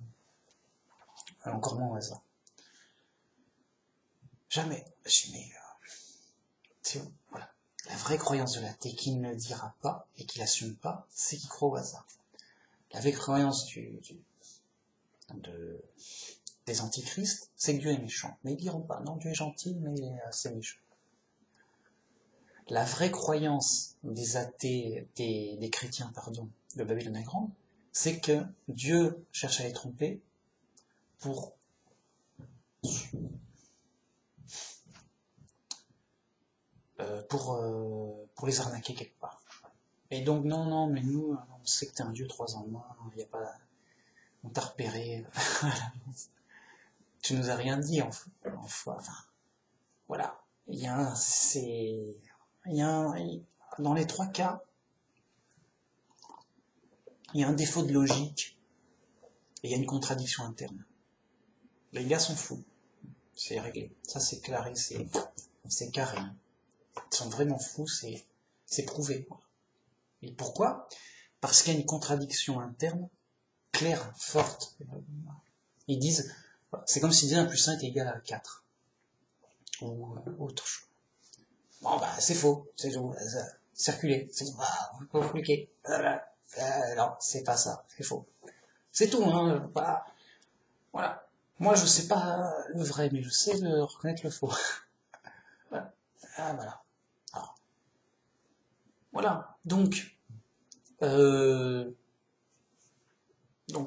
encore moins au hasard. Jamais. Mais, voilà. La vraie croyance de l'athée qui ne le dira pas et qui l'assume pas, c'est qu'il croit au hasard. La vraie croyance des antichrists, c'est que Dieu est méchant. Mais ils diront pas, non, Dieu est gentil, mais il est assez méchant. La vraie croyance des athées, des chrétiens, de Babylone la Grande, c'est que Dieu cherche à les tromper pour les arnaquer quelque part. Et donc, non, mais nous, on sait que t'es un Dieu 3 en 1, y a pas... On t'a repéré. Tu nous as rien dit, enfin, voilà. Dans les 3 cas, il y a un défaut de logique et il y a une contradiction interne. Les gars sont fous. C'est réglé. Ça, c'est clair, c'est carré. Ils sont vraiment fous, c'est prouvé. Et pourquoi? Parce qu'il y a une contradiction interne claire, forte. Ils disent, c'est comme s'ils disaient 1 + 1 est égal à 4. Ou autre chose. Bon, bah, c'est faux, c'est tout. Circuler, c'est tout. Ah, vous pouvez cliquer. Non, c'est pas ça, c'est faux. C'est tout, hein. Bah, voilà. Moi, je sais pas le vrai, mais je sais reconnaître le faux. Voilà. Ah, voilà. Alors, voilà. Donc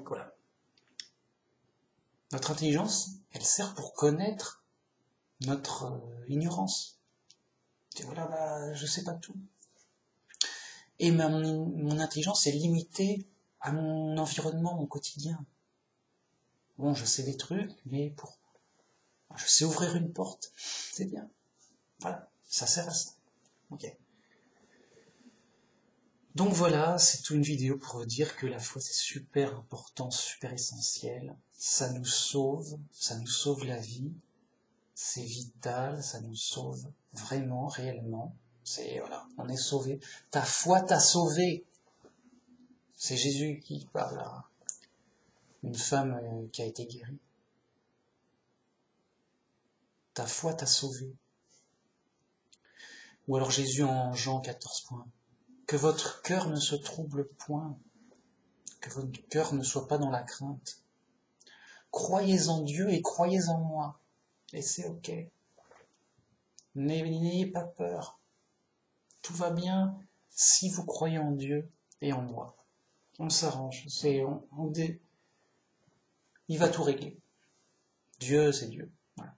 voilà. Notre intelligence, elle sert pour connaître notre ignorance. Et voilà, bah, je sais pas tout. Et mon intelligence est limitée à mon environnement, mon quotidien. Bon, je sais des trucs, mais je sais ouvrir une porte, c'est bien. Voilà, ça sert à ça. Ok. Donc voilà, c'est toute une vidéo pour vous dire que la foi c'est super important, super essentiel. Ça nous sauve la vie. C'est vital, ça nous sauve vraiment, réellement. C'est voilà, on est sauvé. Ta foi t'a sauvé. C'est Jésus qui parle à une femme qui a été guérie. Ta foi t'a sauvé. Ou alors Jésus en Jean 14 points. Que votre cœur ne se trouble point, que votre cœur ne soit pas dans la crainte. Croyez en Dieu et croyez en moi. Et c'est ok. N'ayez pas peur. Tout va bien si vous croyez en Dieu et en moi. On s'arrange. Il va tout régler. Dieu, c'est Dieu. Voilà.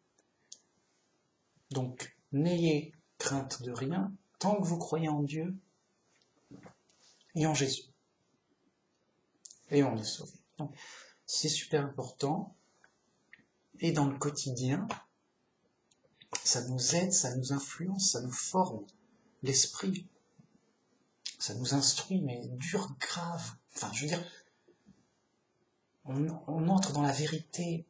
Donc, n'ayez crainte de rien tant que vous croyez en Dieu et en Jésus. Et on est sauvé. Donc, c'est super important. Et dans le quotidien, ça nous aide, ça nous influence, ça nous forme l'esprit. Ça nous instruit, mais dur, grave. Enfin, je veux dire, on entre dans la vérité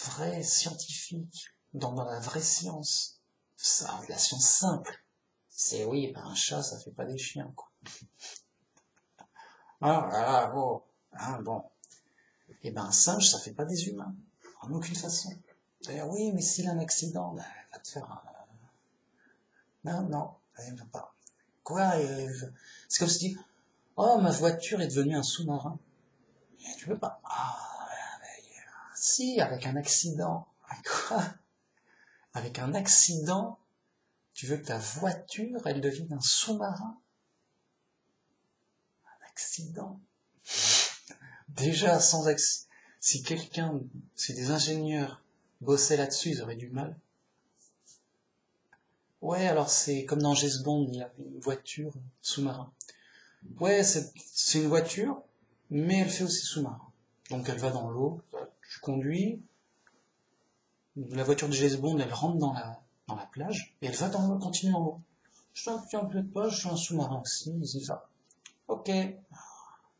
vraie, scientifique, dans la vraie science. Ça, la science simple. C'est oui, ben un chat, ça fait pas des chiens, quoi. Ah, oh, ah, bon. Et ben un singe, ça fait pas des humains. En aucune façon. D'ailleurs, oui, mais s'il a un accident, ben, il va te faire un... Non, il ne va pas. Quoi c'est comme si tu dis, oh, ma voiture est devenue un sous-marin. Et tu peux pas. Ah, si, avec un accident. Quoi? Avec un accident, tu veux que ta voiture, elle devienne un sous-marin? Un accident. Déjà, si des ingénieurs bossaient là-dessus, ils auraient du mal. Ouais, alors c'est comme dans James Bond, il y avait une voiture sous-marin. Ouais, c'est une voiture, mais elle fait aussi sous-marin. Donc elle va dans l'eau, tu conduis, la voiture de James Bond, elle rentre dans la plage, et elle va dans l'eau, continue dans l'eau. Je t'inquiète pas, je suis un sous-marin aussi, il y va. Ok.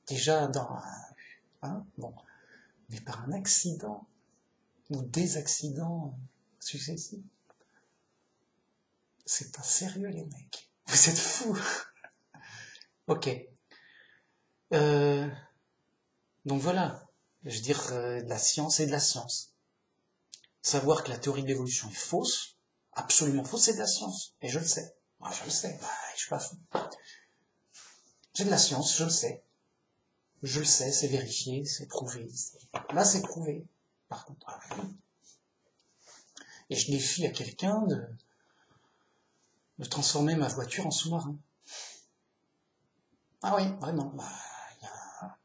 Déjà bon. Mais par un accident, ou des accidents successifs. C'est pas sérieux, les mecs. Vous êtes fous. Ok. Donc voilà. Je veux dire, la science est de la science. Savoir que la théorie de l'évolution est fausse, absolument fausse, c'est de la science. Et je le sais. Moi, je le sais. Bah, je suis pas fou. J'ai de la science, je le sais. Je le sais, c'est vérifié, c'est prouvé. Là, c'est prouvé. Par contre, et je défie à quelqu'un de transformer ma voiture en sous-marin. Ah oui, vraiment. Bah,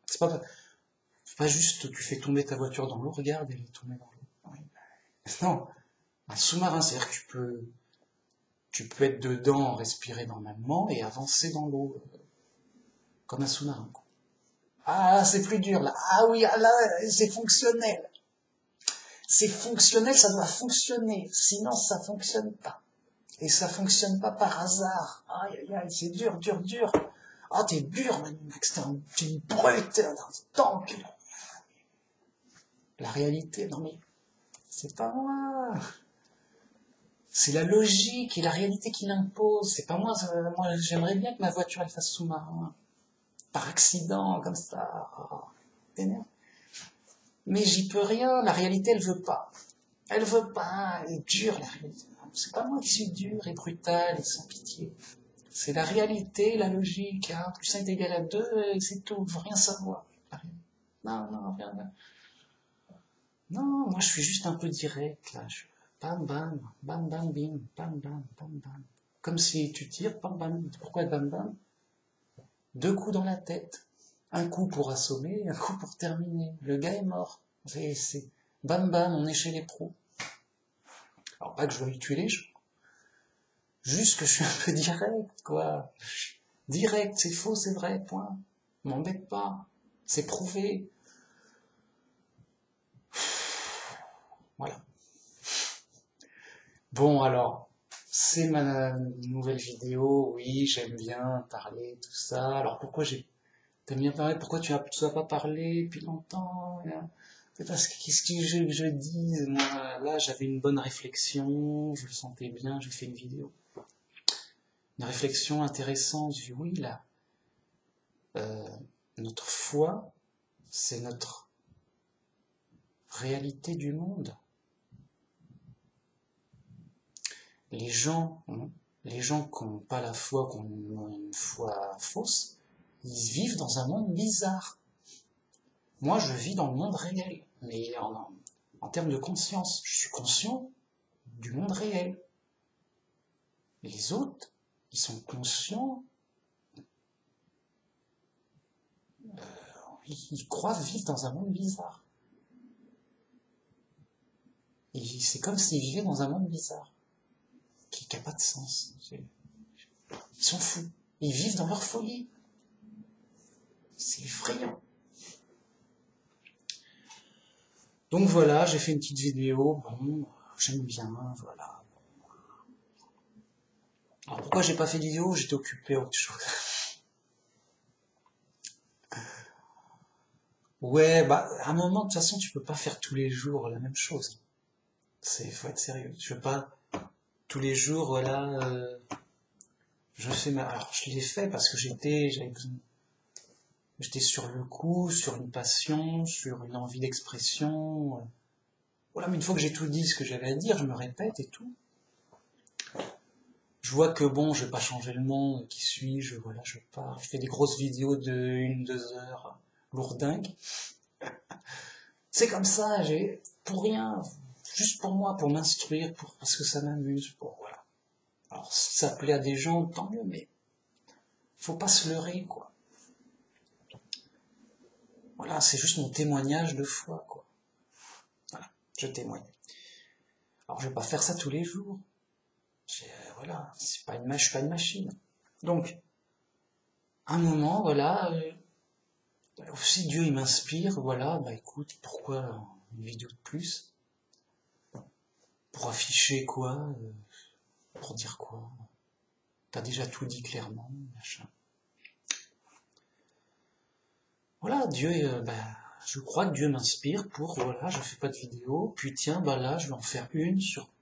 c'est pas juste tu fais tomber ta voiture dans l'eau, regarde, elle est tombée dans l'eau. Oui. Non, un sous-marin, c'est-à-dire que tu peux être dedans, respirer normalement et avancer dans l'eau, comme un sous-marin. Ah, c'est plus dur là. Ah oui, là, c'est fonctionnel. C'est fonctionnel, ça doit fonctionner. Sinon, ça fonctionne pas. Et ça fonctionne pas par hasard. Aïe, c'est dur. Ah, t'es dur, mec, t'es une brute, t'es un tank. La réalité, non mais, c'est pas moi. C'est la logique et la réalité qui l'impose. C'est pas moi. Moi, j'aimerais bien que ma voiture elle fasse sous-marin. Par accident, comme ça. T'énerve. Mais j'y peux rien. La réalité, elle veut pas. Elle veut pas. Elle est dure, la réalité. c'est pas moi qui suis dur et brutal et sans pitié. C'est la réalité, la logique. Hein. Plus 1 est égal à 2, et c'est tout, je veux rien savoir. Non, non, rien. Non, moi je suis juste un peu direct, là. Bam, bam, bam, bam, bim, bam, bam, bam, bam. Comme si tu tires, bam, bam. Pourquoi bam, bam? 2 coups dans la tête. Un coup pour assommer, un coup pour terminer. Le gars est mort. C'est bam, bam, on est chez les pros. Alors pas que je veuille tuer les gens. Juste que je suis un peu direct, quoi. Direct, c'est faux, c'est vrai, point. M'embête pas. C'est prouvé. Voilà. Bon, alors, c'est ma nouvelle vidéo. Oui, j'aime bien parler, tout ça. Alors, t'aimes bien parler? Pourquoi tu n'as pas parlé depuis longtemps? C'est parce que qu'est-ce que je dis? Moi, là, j'avais une bonne réflexion. Je le sentais bien. J'ai fait une vidéo. Une réflexion intéressante. Je dis, oui, là, notre foi, c'est notre réalité du monde. Les gens qui n'ont pas la foi, qui ont une foi fausse, ils vivent dans un monde bizarre. Moi, je vis dans le monde réel, mais en termes de conscience, je suis conscient du monde réel. Les autres, ils sont conscients, ils croient vivre dans un monde bizarre. Et c'est comme s'ils vivaient dans un monde bizarre, qui n'a pas de sens. Ils sont fous. Ils vivent dans leur folie. C'est effrayant. Donc voilà, j'ai fait une petite vidéo. Bon, j'aime bien, voilà. Alors pourquoi j'ai pas fait de vidéo? J'étais occupé à autre chose. Ouais, bah à un moment, de toute façon, tu peux pas faire tous les jours la même chose. Faut être sérieux. Je veux pas tous les jours, voilà. Alors je l'ai fait parce que j'étais sur le coup, sur une passion, sur une envie d'expression. Voilà, mais une fois que j'ai tout dit ce que j'avais à dire, je me répète et tout. Je vois que bon, je vais pas changer le monde, qui suis-je, voilà, je pars. Je fais des grosses vidéos de 1-2 heures, lourdingues. C'est comme ça, pour rien, juste pour moi, pour m'instruire, parce que ça m'amuse, voilà. Alors, si ça plaît à des gens, tant mieux, mais faut pas se leurrer, quoi. Voilà, c'est juste mon témoignage de foi, quoi. Voilà, je témoigne. Alors, je vais pas faire ça tous les jours. Voilà, je suis pas une machine. Donc, à un moment, voilà, si Dieu il m'inspire, voilà, bah écoute, pourquoi une vidéo de plus? Pour afficher quoi? Pour dire quoi? T'as déjà tout dit clairement, machin. Voilà, Dieu, je crois que Dieu m'inspire pour, voilà, je fais pas de vidéo, puis tiens, bah là, je vais en faire une sur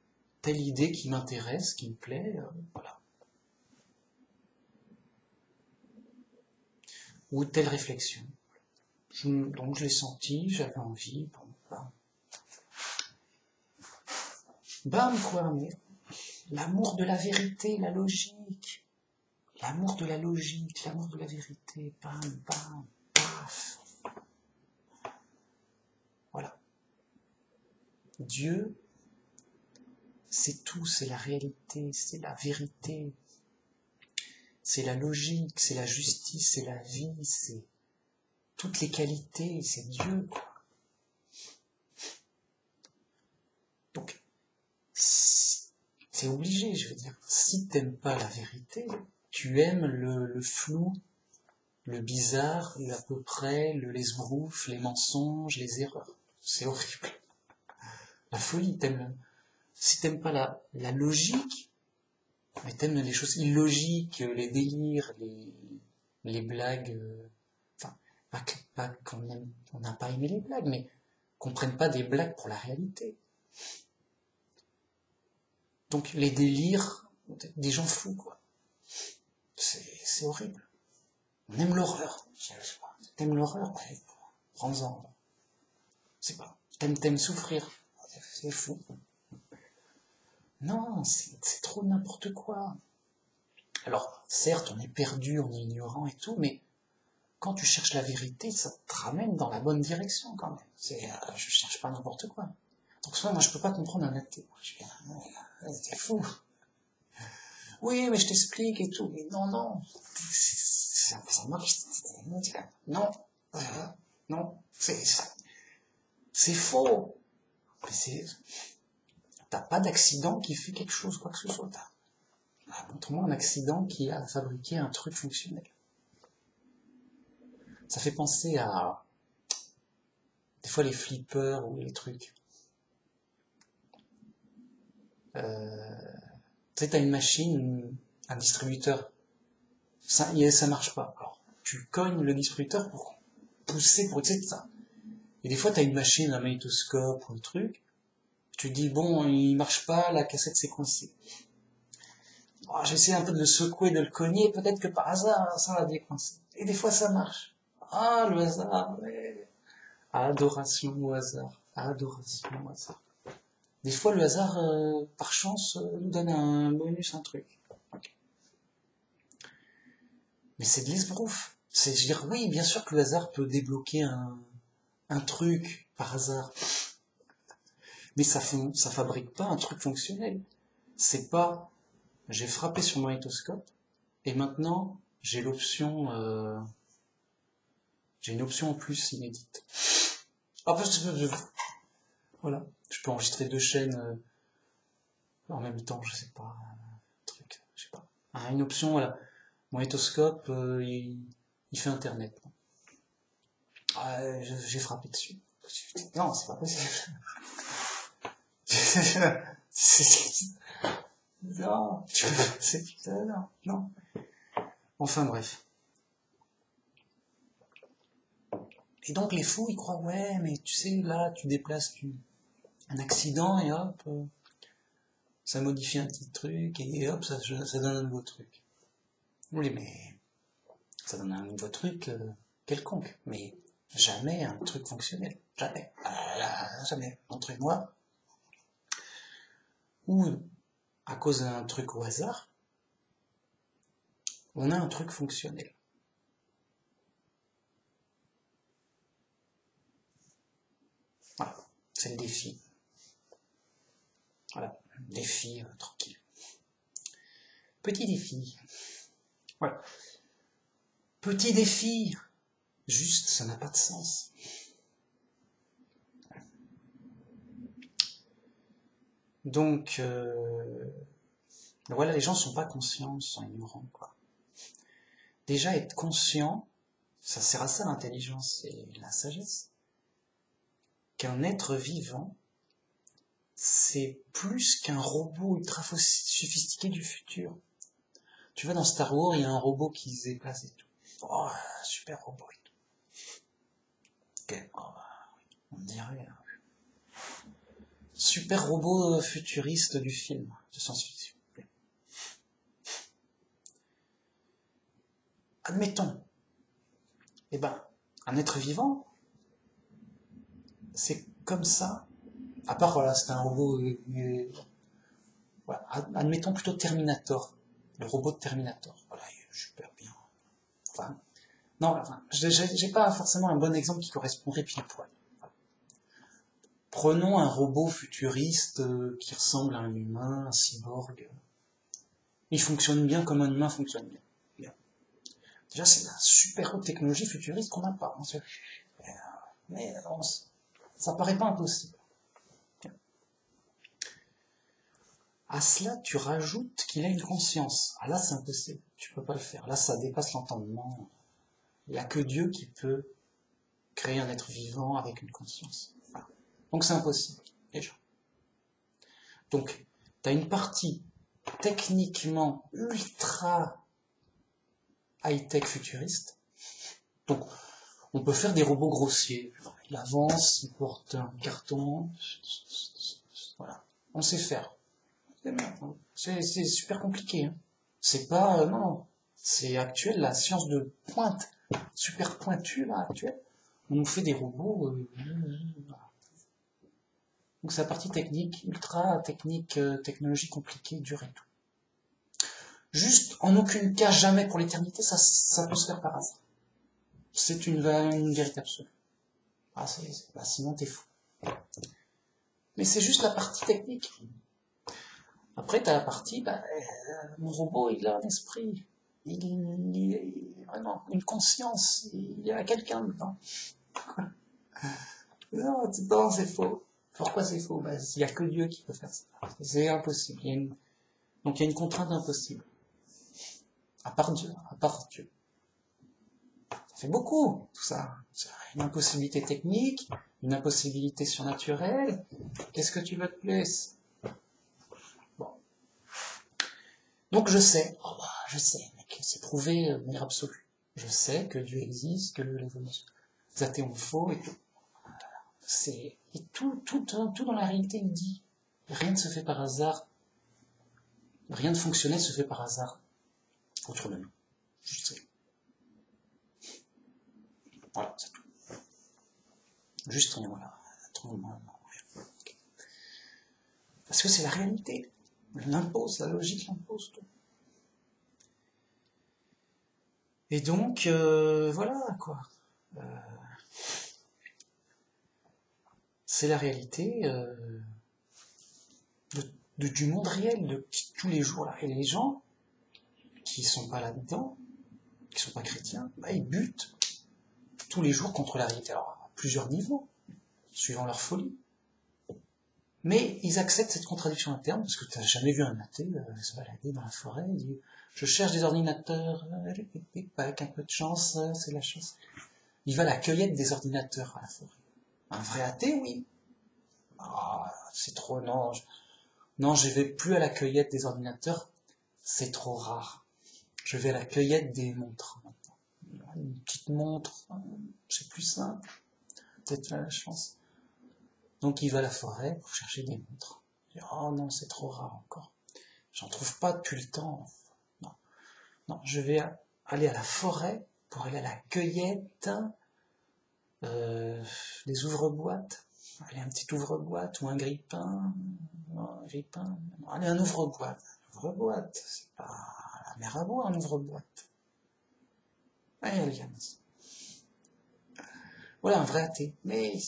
telle idée qui m'intéresse, qui me plaît, voilà. Ou telle réflexion. Donc je l'ai senti, j'avais envie, bon, bam. Bam, quoi, mais l'amour de la vérité, la logique. L'amour de la logique, l'amour de la vérité, bam, bam, paf. Voilà. Dieu, c'est tout, c'est la réalité, c'est la vérité. C'est la logique, c'est la justice, c'est la vie, c'est toutes les qualités, c'est Dieu, quoi. Donc, c'est obligé, je veux dire. Si t'aimes pas la vérité, tu aimes le flou, le bizarre, l'à peu près, l'esbrouf, les mensonges, les erreurs. C'est horrible. La folie, si t'aimes pas la logique, mais t'aimes les choses illogiques, les délires, les blagues, enfin, pas qu'on n'a pas aimé les blagues, mais qu'on prenne pas des blagues pour la réalité. Donc les délires des gens fous, quoi. C'est horrible. On aime l'horreur. T'aimes l'horreur, prends-en. C'est pas. T'aimes souffrir. C'est fou. Non, c'est trop n'importe quoi. Alors, certes, on est perdu, on est ignorant et tout, mais quand tu cherches la vérité, ça te ramène dans la bonne direction quand même. Je cherche pas n'importe quoi. Donc ça, moi, je peux pas comprendre un athée. C'est fou. Oui, mais je t'explique et tout. Mais non, non. Ça marche. Non. Non. C'est faux. Mais t'as pas d'accident qui fait quelque chose, quoi que ce soit. Montre-moi un accident qui a fabriqué un truc fonctionnel. Ça fait penser à des fois les flippers ou les trucs. Tu sais, t'as une machine, un distributeur, ça marche pas. Alors, tu cognes le distributeur pour pousser, pour essayer de ça. Et des fois, t'as une machine, un magnétoscope ou un truc, tu te dis, bon, il marche pas, la cassette s'est coincée. Oh, j'essaie un peu de le secouer, de le cogner, peut-être que par hasard, ça va décoincer. Et des fois, ça marche. Ah, le hasard, ouais. Adoration au hasard. Adoration au hasard. Des fois, le hasard, par chance, nous donne un bonus, un truc. Okay. Mais c'est de l'esbrouf. C'est dire, oui, bien sûr que le hasard peut débloquer un truc par hasard. Mais ça fabrique pas un truc fonctionnel. C'est pas, j'ai frappé sur mon magnétoscope, et maintenant, j'ai l'option, j'ai une option en plus inédite. Voilà. Je peux enregistrer 2 chaînes en même temps, je sais pas, truc, je sais pas. Une option, voilà. Mon magnétoscope, il fait internet. J'ai frappé dessus. Non, c'est pas possible. Non, non. Enfin bref. Et donc les fous, ils croient, ouais, mais tu sais, là, tu déplaces un accident et hop, ça modifie un petit truc et hop, ça donne un nouveau truc. Oui, mais ça donne un nouveau truc quelconque, mais jamais un truc fonctionnel. Jamais. Jamais. Montrez-moi. Ou, à cause d'un truc au hasard, on a un truc fonctionnel. Voilà. C'est le défi. Voilà. Défi tranquille. Petit défi. Voilà. Petit défi. Juste, ça n'a pas de sens. Donc, voilà, les gens ne sont pas conscients, ils sont ignorants, quoi. Déjà, être conscient, ça sert à ça l'intelligence et la sagesse. Qu'un être vivant, c'est plus qu'un robot ultra sophistiqué du futur. Tu vois, dans Star Wars, il y a un robot qui se déplace et tout. Oh, super robot et tout. Ok, on dirait... Super robot futuriste du film de science-fiction. Admettons, un être vivant, c'est comme ça, à part, voilà, c'est un robot, voilà, admettons plutôt Terminator, le robot de Terminator, voilà, il est super bien. J'ai pas forcément un bon exemple qui correspondrait pile poil. Voilà. Prenons un robot futuriste qui ressemble à un humain, un cyborg. Il fonctionne bien comme un humain fonctionne bien. Déjà, c'est la super haute technologie futuriste qu'on n'a pas. Mais ça paraît pas impossible. À cela, tu rajoutes qu'il a une conscience. Ah là, c'est impossible. Tu peux pas le faire. Là, ça dépasse l'entendement. Il n'y a que Dieu qui peut créer un être vivant avec une conscience. Voilà. Donc c'est impossible, déjà. Donc, tu as une partie techniquement ultra high-tech futuriste. Donc, on peut faire des robots grossiers. Il avance, il porte un carton. Voilà. On sait faire. C'est super compliqué. Hein. C'est pas... non. C'est actuel, la science de pointe. Super pointue, là, actuelle. On nous fait des robots... Donc c'est la partie technique, ultra technique, technologie compliquée, dure et tout. Juste, en aucun cas, jamais pour l'éternité, ça peut se faire par hasard. C'est une vérité absolue. Ah, sinon t'es fou. Mais c'est juste la partie technique. Après, t'as la partie, mon robot, il a un esprit. Vraiment, une conscience. Il y a quelqu'un dedans. Non, c'est faux. Pourquoi c'est faux? Il n'y a que Dieu qui peut faire ça. C'est impossible. Donc il y a une contrainte impossible. À part Dieu. Ça fait beaucoup, tout ça. Une impossibilité technique, une impossibilité surnaturelle. Qu'est-ce que tu veux de plus? Bon. Donc je sais, mec, c'est prouvé de manière absolue. Je sais que Dieu existe, que les athées ont faux et tout. Et tout dans la réalité il dit. Rien ne se fait par hasard. Rien de fonctionnel se fait par hasard. Autour de nous. Je sais. Voilà, c'est tout. Juste rien, voilà. Parce que c'est la réalité. L'impose, la logique l'impose tout. Et donc, voilà, quoi. C'est la réalité du monde réel, de tous les jours là. Et les gens qui sont pas là-dedans, qui sont pas chrétiens, ils butent tous les jours contre la réalité. Alors, à plusieurs niveaux, suivant leur folie. Mais ils acceptent cette contradiction interne, parce que tu n'as jamais vu un athée se balader dans la forêt et dire « Je cherche des ordinateurs, avec un peu de chance, c'est la chance. » Il va à la cueillette des ordinateurs à la forêt. Un vrai athée, oui. Ah, c'est trop, non. Non, je vais plus à la cueillette des ordinateurs, c'est trop rare. Je vais à la cueillette des montres maintenant. Une petite montre, c'est plus simple. Peut-être la chance. Donc il va à la forêt pour chercher des montres. Il dit, oh non, c'est trop rare encore. J'en trouve pas depuis le temps. Non, je vais aller à la forêt pour aller à la cueillette des ouvre-boîtes. Allez, un petit ouvre-boîte ou un grille-pain. Non, un grille-pain. Allez, un ouvre-boîte. Ouvre-boîte, c'est pas la mer à boire, un ouvre-boîte. Allez, Alliance. Voilà, un vrai athée. Mais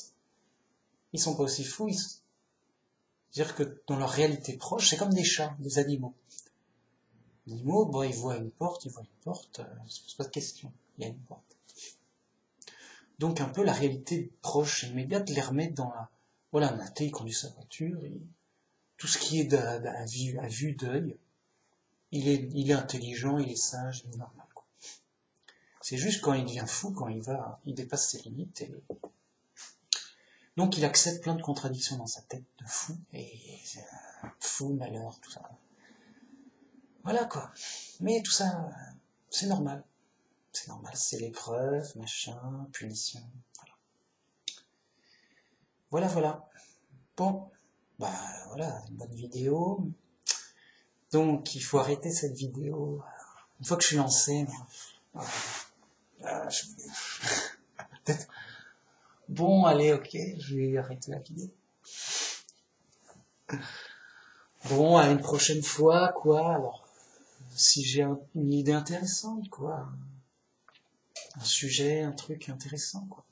ils sont pas aussi fous. C'est-à-dire que dans leur réalité proche, c'est comme des chats, des animaux. Les animaux, bon, ils voient une porte, se pose pas de question. Il y a une porte. Donc un peu la réalité proche et immédiate les remet dans la... Voilà, un athée, il conduit sa voiture, et tout ce qui est à vue d'œil, il est intelligent, il est sage, il est normal. Quoi. C'est juste quand il devient fou, quand il dépasse ses limites. Donc il accepte plein de contradictions dans sa tête de fou, et fou, malheur, tout ça. Voilà quoi. Mais tout ça, c'est normal. C'est normal, c'est l'épreuve, machin, punition, voilà. Bon, voilà, une bonne vidéo. Donc, il faut arrêter cette vidéo. Une fois que je suis lancé, peut-être... Bon, allez, ok, je vais arrêter la vidéo. Bon, à une prochaine fois, quoi, alors, si j'ai une idée intéressante, quoi, un sujet, un truc intéressant, quoi.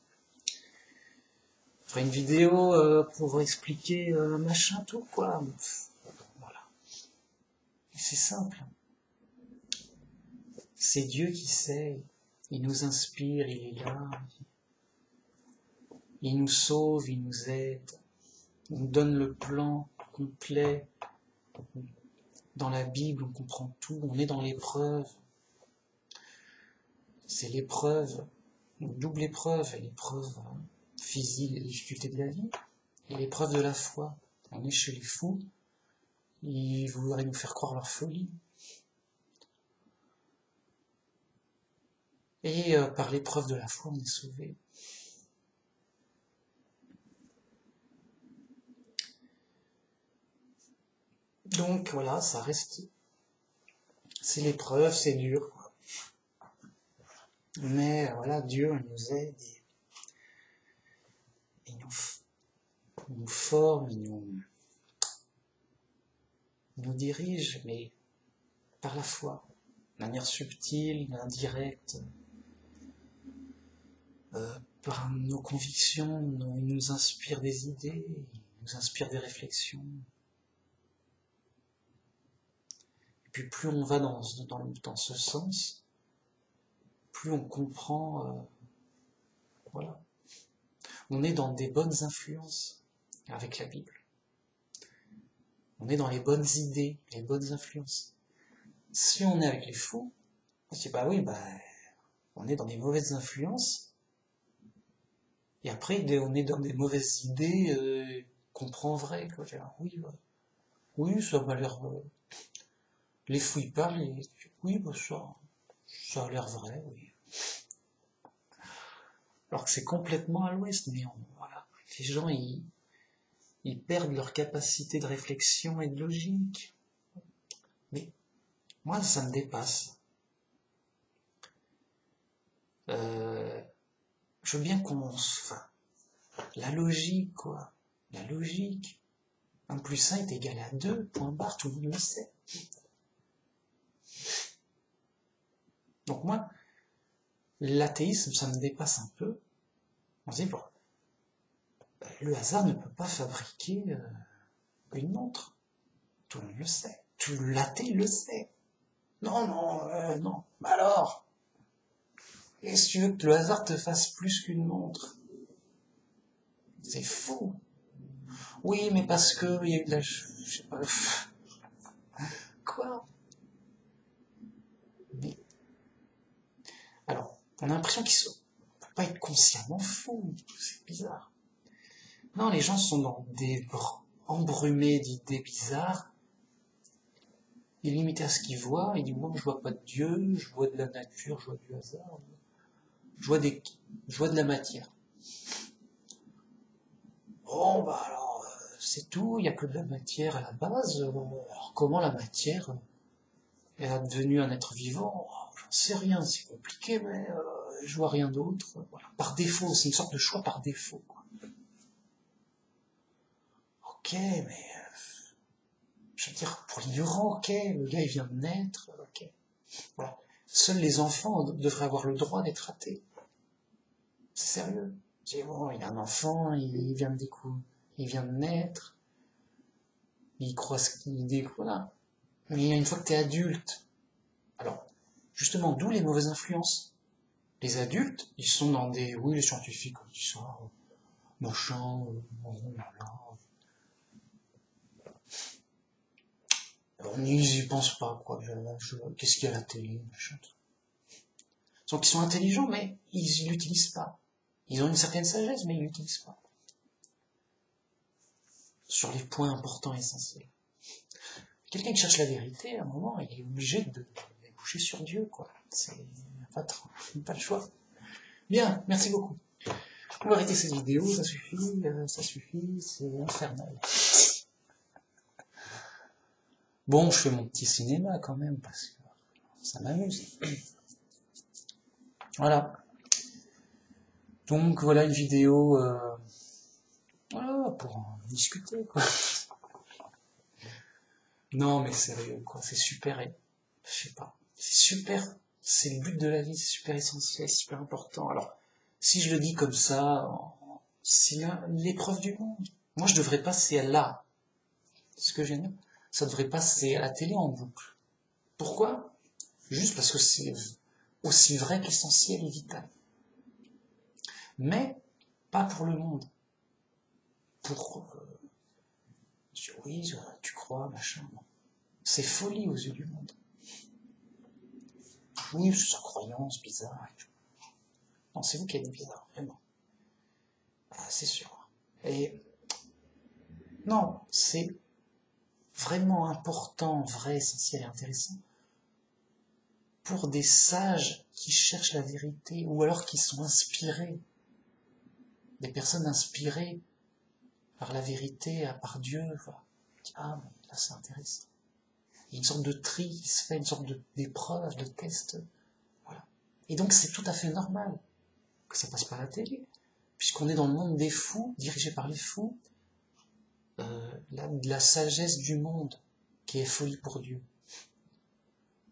Je ferai une vidéo pour expliquer machin, tout, quoi. Voilà. C'est simple. C'est Dieu qui sait. Il nous inspire, il est là. Il nous sauve, il nous aide. Il nous donne le plan complet. Dans la Bible, on comprend tout. On est dans l'épreuve. C'est l'épreuve, une double épreuve, l'épreuve physique, les difficultés de la vie, et l'épreuve de la foi. On est chez les fous, ils voudraient nous faire croire leur folie. Et par l'épreuve de la foi, on est sauvé. Donc voilà, ça reste... C'est l'épreuve, c'est dur. Quoi. Mais voilà, Dieu nous aide et nous forme, nous dirige, mais par la foi, de manière subtile, indirecte, par nos convictions, il nous inspire des idées, il nous inspire des réflexions. Et puis plus on va dans ce sens, plus on comprend, voilà. On est dans des bonnes influences avec la Bible. On est dans les bonnes idées, les bonnes influences. Si on est avec les fous, on se dit on est dans des mauvaises influences, et après on est dans des mauvaises idées qu'on prend vraies. Quoi. Oui, ça m'a l'air... les fous ils parlent, et oui, ça a l'air vrai, oui. Alors que c'est complètement à l'ouest, mais voilà. Les gens, ils perdent leur capacité de réflexion et de logique. Mais moi, ça me dépasse. Je veux bien la logique, quoi. La logique. 1 plus 1 est égal à 2, point barre, tout le monde le sait. Donc moi, l'athéisme, ça me dépasse un peu. On se dit, le hasard ne peut pas fabriquer une montre. Tout le monde le sait. Tout l'athée le sait. Non. Non. Alors, est-ce que tu veux que le hasard te fasse plus qu'une montre? C'est fou. Oui, mais parce que il y a eu de la... Je sais pas... Quoi? Mais... Alors, on a l'impression qu'ils sont... On peut pas être consciemment fous. C'est bizarre. Non, les gens sont dans des embrumés d'idées bizarres. Ils limitent à ce qu'ils voient. Ils disent, moi, je vois pas de Dieu, je vois de la nature, je vois du hasard. Je vois de la matière. Bon, alors, c'est tout, il n'y a que de la matière à la base. Alors, comment la matière est devenue un être vivant? J'en sais rien, c'est compliqué, mais je vois rien d'autre. Voilà. Par défaut, c'est une sorte de choix par défaut. Quoi. Ok, mais... je veux dire, pour l'ignorant, ok, le gars il vient de naître, ok. Voilà. Seuls les enfants devraient avoir le droit d'être athées. C'est sérieux. C'est bon, il y a un enfant, il vient de naître, il croit ce qu'il dit, voilà. Mais une fois que tu es adulte, alors, justement, d'où les mauvaises influences? Les adultes, ils sont dans des... Oui, les scientifiques, comme tu ça, machin, ils y pensent pas, quoi. Qu'est-ce qu'il y a à la télé, machin. Donc ils sont intelligents, mais ils l'utilisent pas. Ils ont une certaine sagesse, mais ils l'utilisent pas. Sur les points importants et essentiels. Quelqu'un qui cherche la vérité, à un moment, il est obligé de déboucher sur Dieu, quoi. C'est pas le choix. Bien, merci beaucoup. On va arrêter cette vidéo, ça suffit, c'est infernal. Bon, je fais mon petit cinéma quand même, parce que ça m'amuse. Voilà. Donc voilà une vidéo voilà, pour en discuter, quoi. Non, mais sérieux, quoi, c'est super, je sais pas, c'est super, c'est le but de la vie, c'est super essentiel, c'est super important. Alors, si je le dis comme ça, c'est l'épreuve du monde. Moi, je devrais passer là, ce que j'aime, ça devrait passer à la télé en boucle. Pourquoi? Juste parce que c'est aussi vrai qu'essentiel et vital. Mais, pas pour le monde. Pour... oui, tu crois, machin. C'est folie aux yeux du monde. Oui, c'est sa croyance bizarre. Non, c'est vous qui êtes bizarre, vraiment. C'est sûr. Et non, c'est vraiment important, vrai, essentiel et intéressant pour des sages qui cherchent la vérité ou alors qui sont inspirés, des personnes inspirées par la vérité, par Dieu. Voilà. Ah, là c'est intéressant. Il y a une sorte de tri qui se fait, une sorte d'épreuve, de test. Voilà. Et donc c'est tout à fait normal que ça passe par la télé, puisqu'on est dans le monde des fous, dirigé par les fous, la sagesse du monde qui est folie pour Dieu.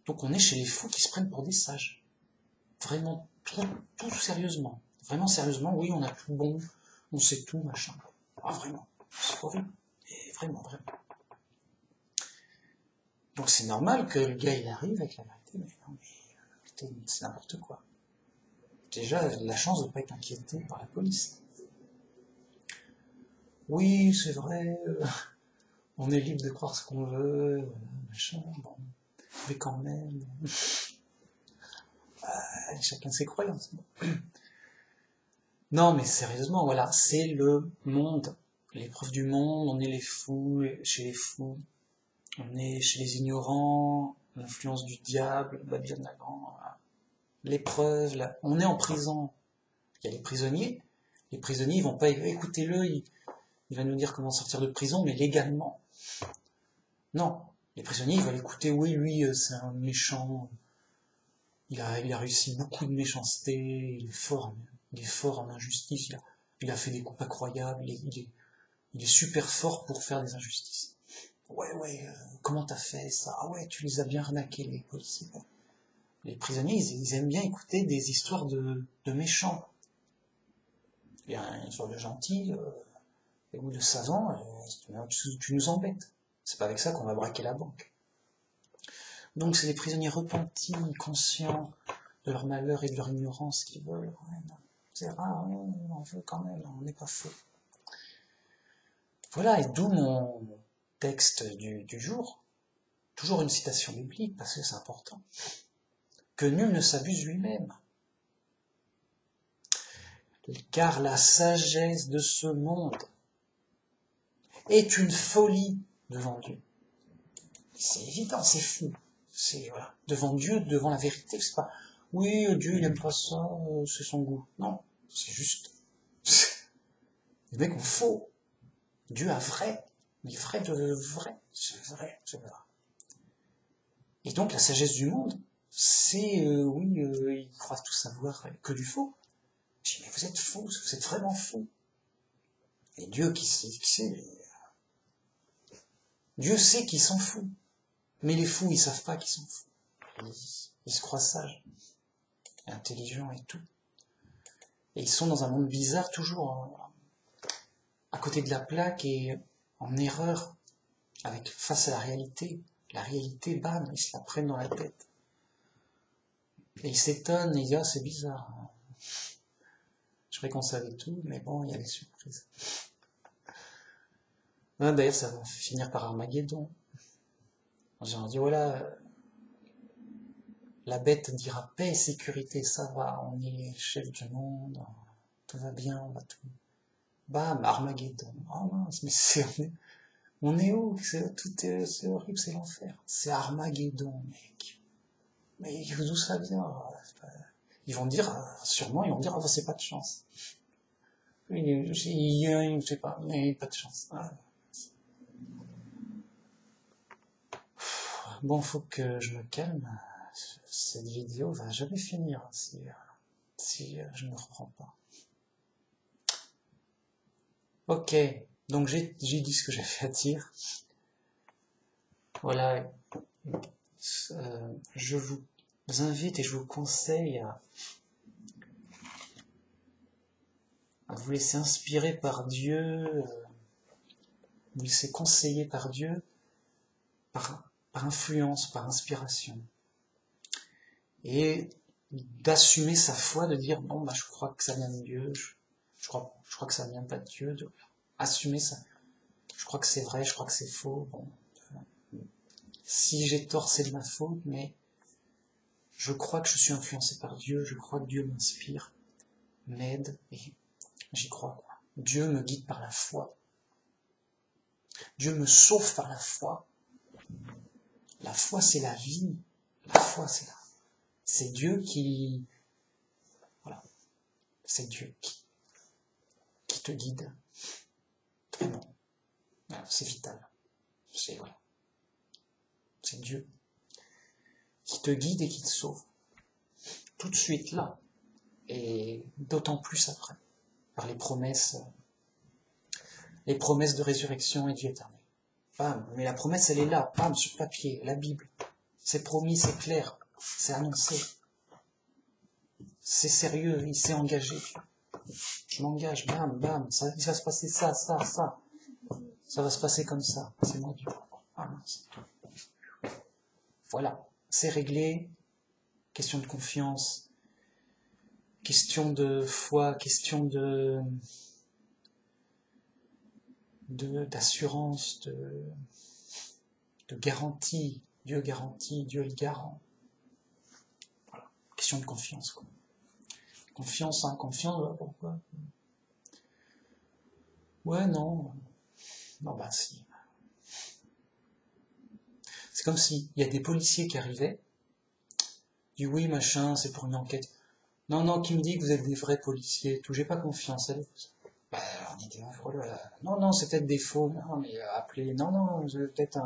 Donc on est chez les fous qui se prennent pour des sages. Vraiment, tout sérieusement. Vraiment sérieusement, oui, on a tout bon, on sait tout, machin. Ah, vraiment, c'est horrible. Et vraiment. Donc c'est normal que le gars, il arrive avec la vérité, mais non, mais c'est n'importe quoi. Déjà, la chance de ne pas être inquiété par la police. Oui, c'est vrai, on est libre de croire ce qu'on veut, machin, bon, mais quand même, chacun ses croyances. Non, mais sérieusement, voilà, c'est le monde, l'épreuve du monde, on est les fous, chez les fous, on est chez les ignorants, l'influence du diable, Babylone la Grande, l'épreuve, on est en prison. Il y a les prisonniers ils vont pas écouter il va nous dire comment sortir de prison, mais légalement. Non, les prisonniers, ils veulent écouter, oui, lui, c'est un méchant, il a réussi beaucoup de méchanceté, il est fort en injustice, il a fait des coups incroyables, il est super fort pour faire des injustices. Ouais, comment t'as fait ça? Ah ouais, tu les as bien arnaqués, les policiers. Les prisonniers, ils aiment bien écouter des histoires de méchants. Il y a une histoire de gentil, ou de savant, tu nous embêtes. C'est pas avec ça qu'on va braquer la banque. Donc c'est des prisonniers repentis, conscients de leur malheur et de leur ignorance qui veulent. Ouais, non, c'est rare, on veut quand même, on n'est pas faux. Voilà, et d'où mon texte du jour. Toujours une citation biblique, parce que c'est important. Que nul ne s'abuse lui-même. Car la sagesse de ce monde est une folie devant Dieu. C'est évident, c'est fou. C'est voilà, devant Dieu, devant la vérité, c'est pas oui, Dieu il aime pas ça, c'est son goût. Non, c'est juste. Les mecs ont faux. Dieu a vrai, mais vrai de vrai, c'est vrai. Et donc la sagesse du monde, c'est oui, ils croient tout savoir que du faux. Je dis mais vous êtes faux, vous êtes vraiment faux. Et Dieu qui sait, Dieu sait qu'ils s'en fout. Mais les fous, ils savent pas qu'ils s'en foutent. Ils se croient sages, intelligents et tout. Et ils sont dans un monde bizarre, toujours à côté de la plaque et en erreur face à la réalité. La réalité, bam, ils se la prennent dans la tête. Et ils s'étonnent et ils disent, ah, c'est bizarre. Je croyais qu'on savait tout, mais bon, il y a des surprises. D'ailleurs, ça va finir par Armageddon. J'ai dit, voilà, la bête dira paix et sécurité, ça va, on est chef du monde, tout va bien, on va tout. Bam, Armageddon. Oh mince, mais on est où? C'est horrible, c'est l'enfer. C'est Armageddon, mec. Mais d'où ça vient? Ils vont dire, sûrement, ils vont dire, ah, c'est pas de chance. Je sais pas, mais pas de chance. Bon, faut que je me calme. Cette vidéo va jamais finir si je ne reprends pas. Ok, donc j'ai dit ce que j'avais à dire. Voilà, je vous invite et je vous conseille à vous laisser inspirer par Dieu, vous laisser conseiller par Dieu, par influence, par inspiration. Et d'assumer sa foi, de dire, bon, bah, je crois que ça vient de Dieu, je crois que ça vient pas de Dieu, de assumer ça. Je crois que c'est vrai, je crois que c'est faux, bon. Si j'ai tort, c'est de ma faute, mais je crois que je suis influencé par Dieu, je crois que Dieu m'inspire, m'aide, et j'y crois. Dieu me guide par la foi. Dieu me sauve par la foi. La foi, c'est la vie. La foi, c'est Dieu qui... Voilà. C'est Dieu qui te guide. Vraiment. Voilà, c'est vital. Voilà. C'est Dieu qui te guide et qui te sauve. Tout de suite là. Et d'autant plus après. Par les promesses les promesses de résurrection et de vie éternelle. Bam, mais la promesse, elle est là, bam, sur papier, la Bible. C'est promis, c'est clair, c'est annoncé. C'est sérieux, il s'est engagé. Je m'engage, bam, bam, ça, il va se passer ça. Ça va se passer comme ça. C'est moi Dieu. Voilà, c'est réglé. Question de confiance, question de foi, question d'assurance, de garantie. Dieu garantit, Dieu est garant. Voilà, question de confiance, quoi. Confiance, pourquoi? Ouais, non. Non, bah si. C'est comme s'il y a des policiers qui arrivaient, disent oui, machin, c'est pour une enquête. Non, qui me dit que vous êtes des vrais policiers, tout, j'ai pas confiance, allez. Bah, on dit, non, c'est peut-être des faux, non, mais appelez, non, vous avez peut-être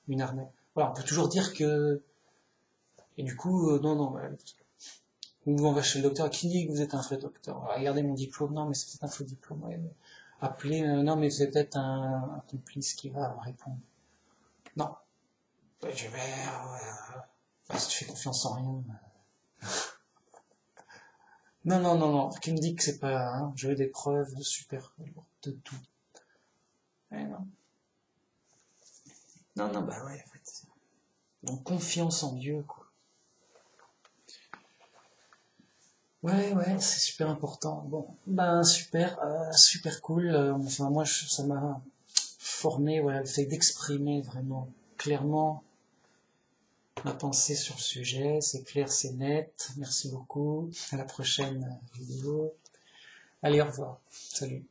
une arnaque. Voilà, on peut toujours dire que, et du coup, non, ou on va chez le docteur, qui dit que vous êtes un vrai docteur? Regardez mon diplôme, non, mais c'est peut-être un faux diplôme, ouais, mais appelez, non, mais vous êtes peut-être un complice qui va répondre. Non. Je vais, si tu fais confiance en rien. Non, qui me dit que c'est pas, hein, j'ai des preuves de super, de tout. Eh non. Non, bah ouais, en fait. Donc confiance en Dieu, quoi. Ouais, c'est super important. Bon, ben super cool. Enfin, moi, ça m'a formé, voilà, le fait d'exprimer vraiment clairement ma pensée sur le sujet. C'est clair, c'est net. Merci beaucoup. À la prochaine vidéo. Allez, au revoir. Salut.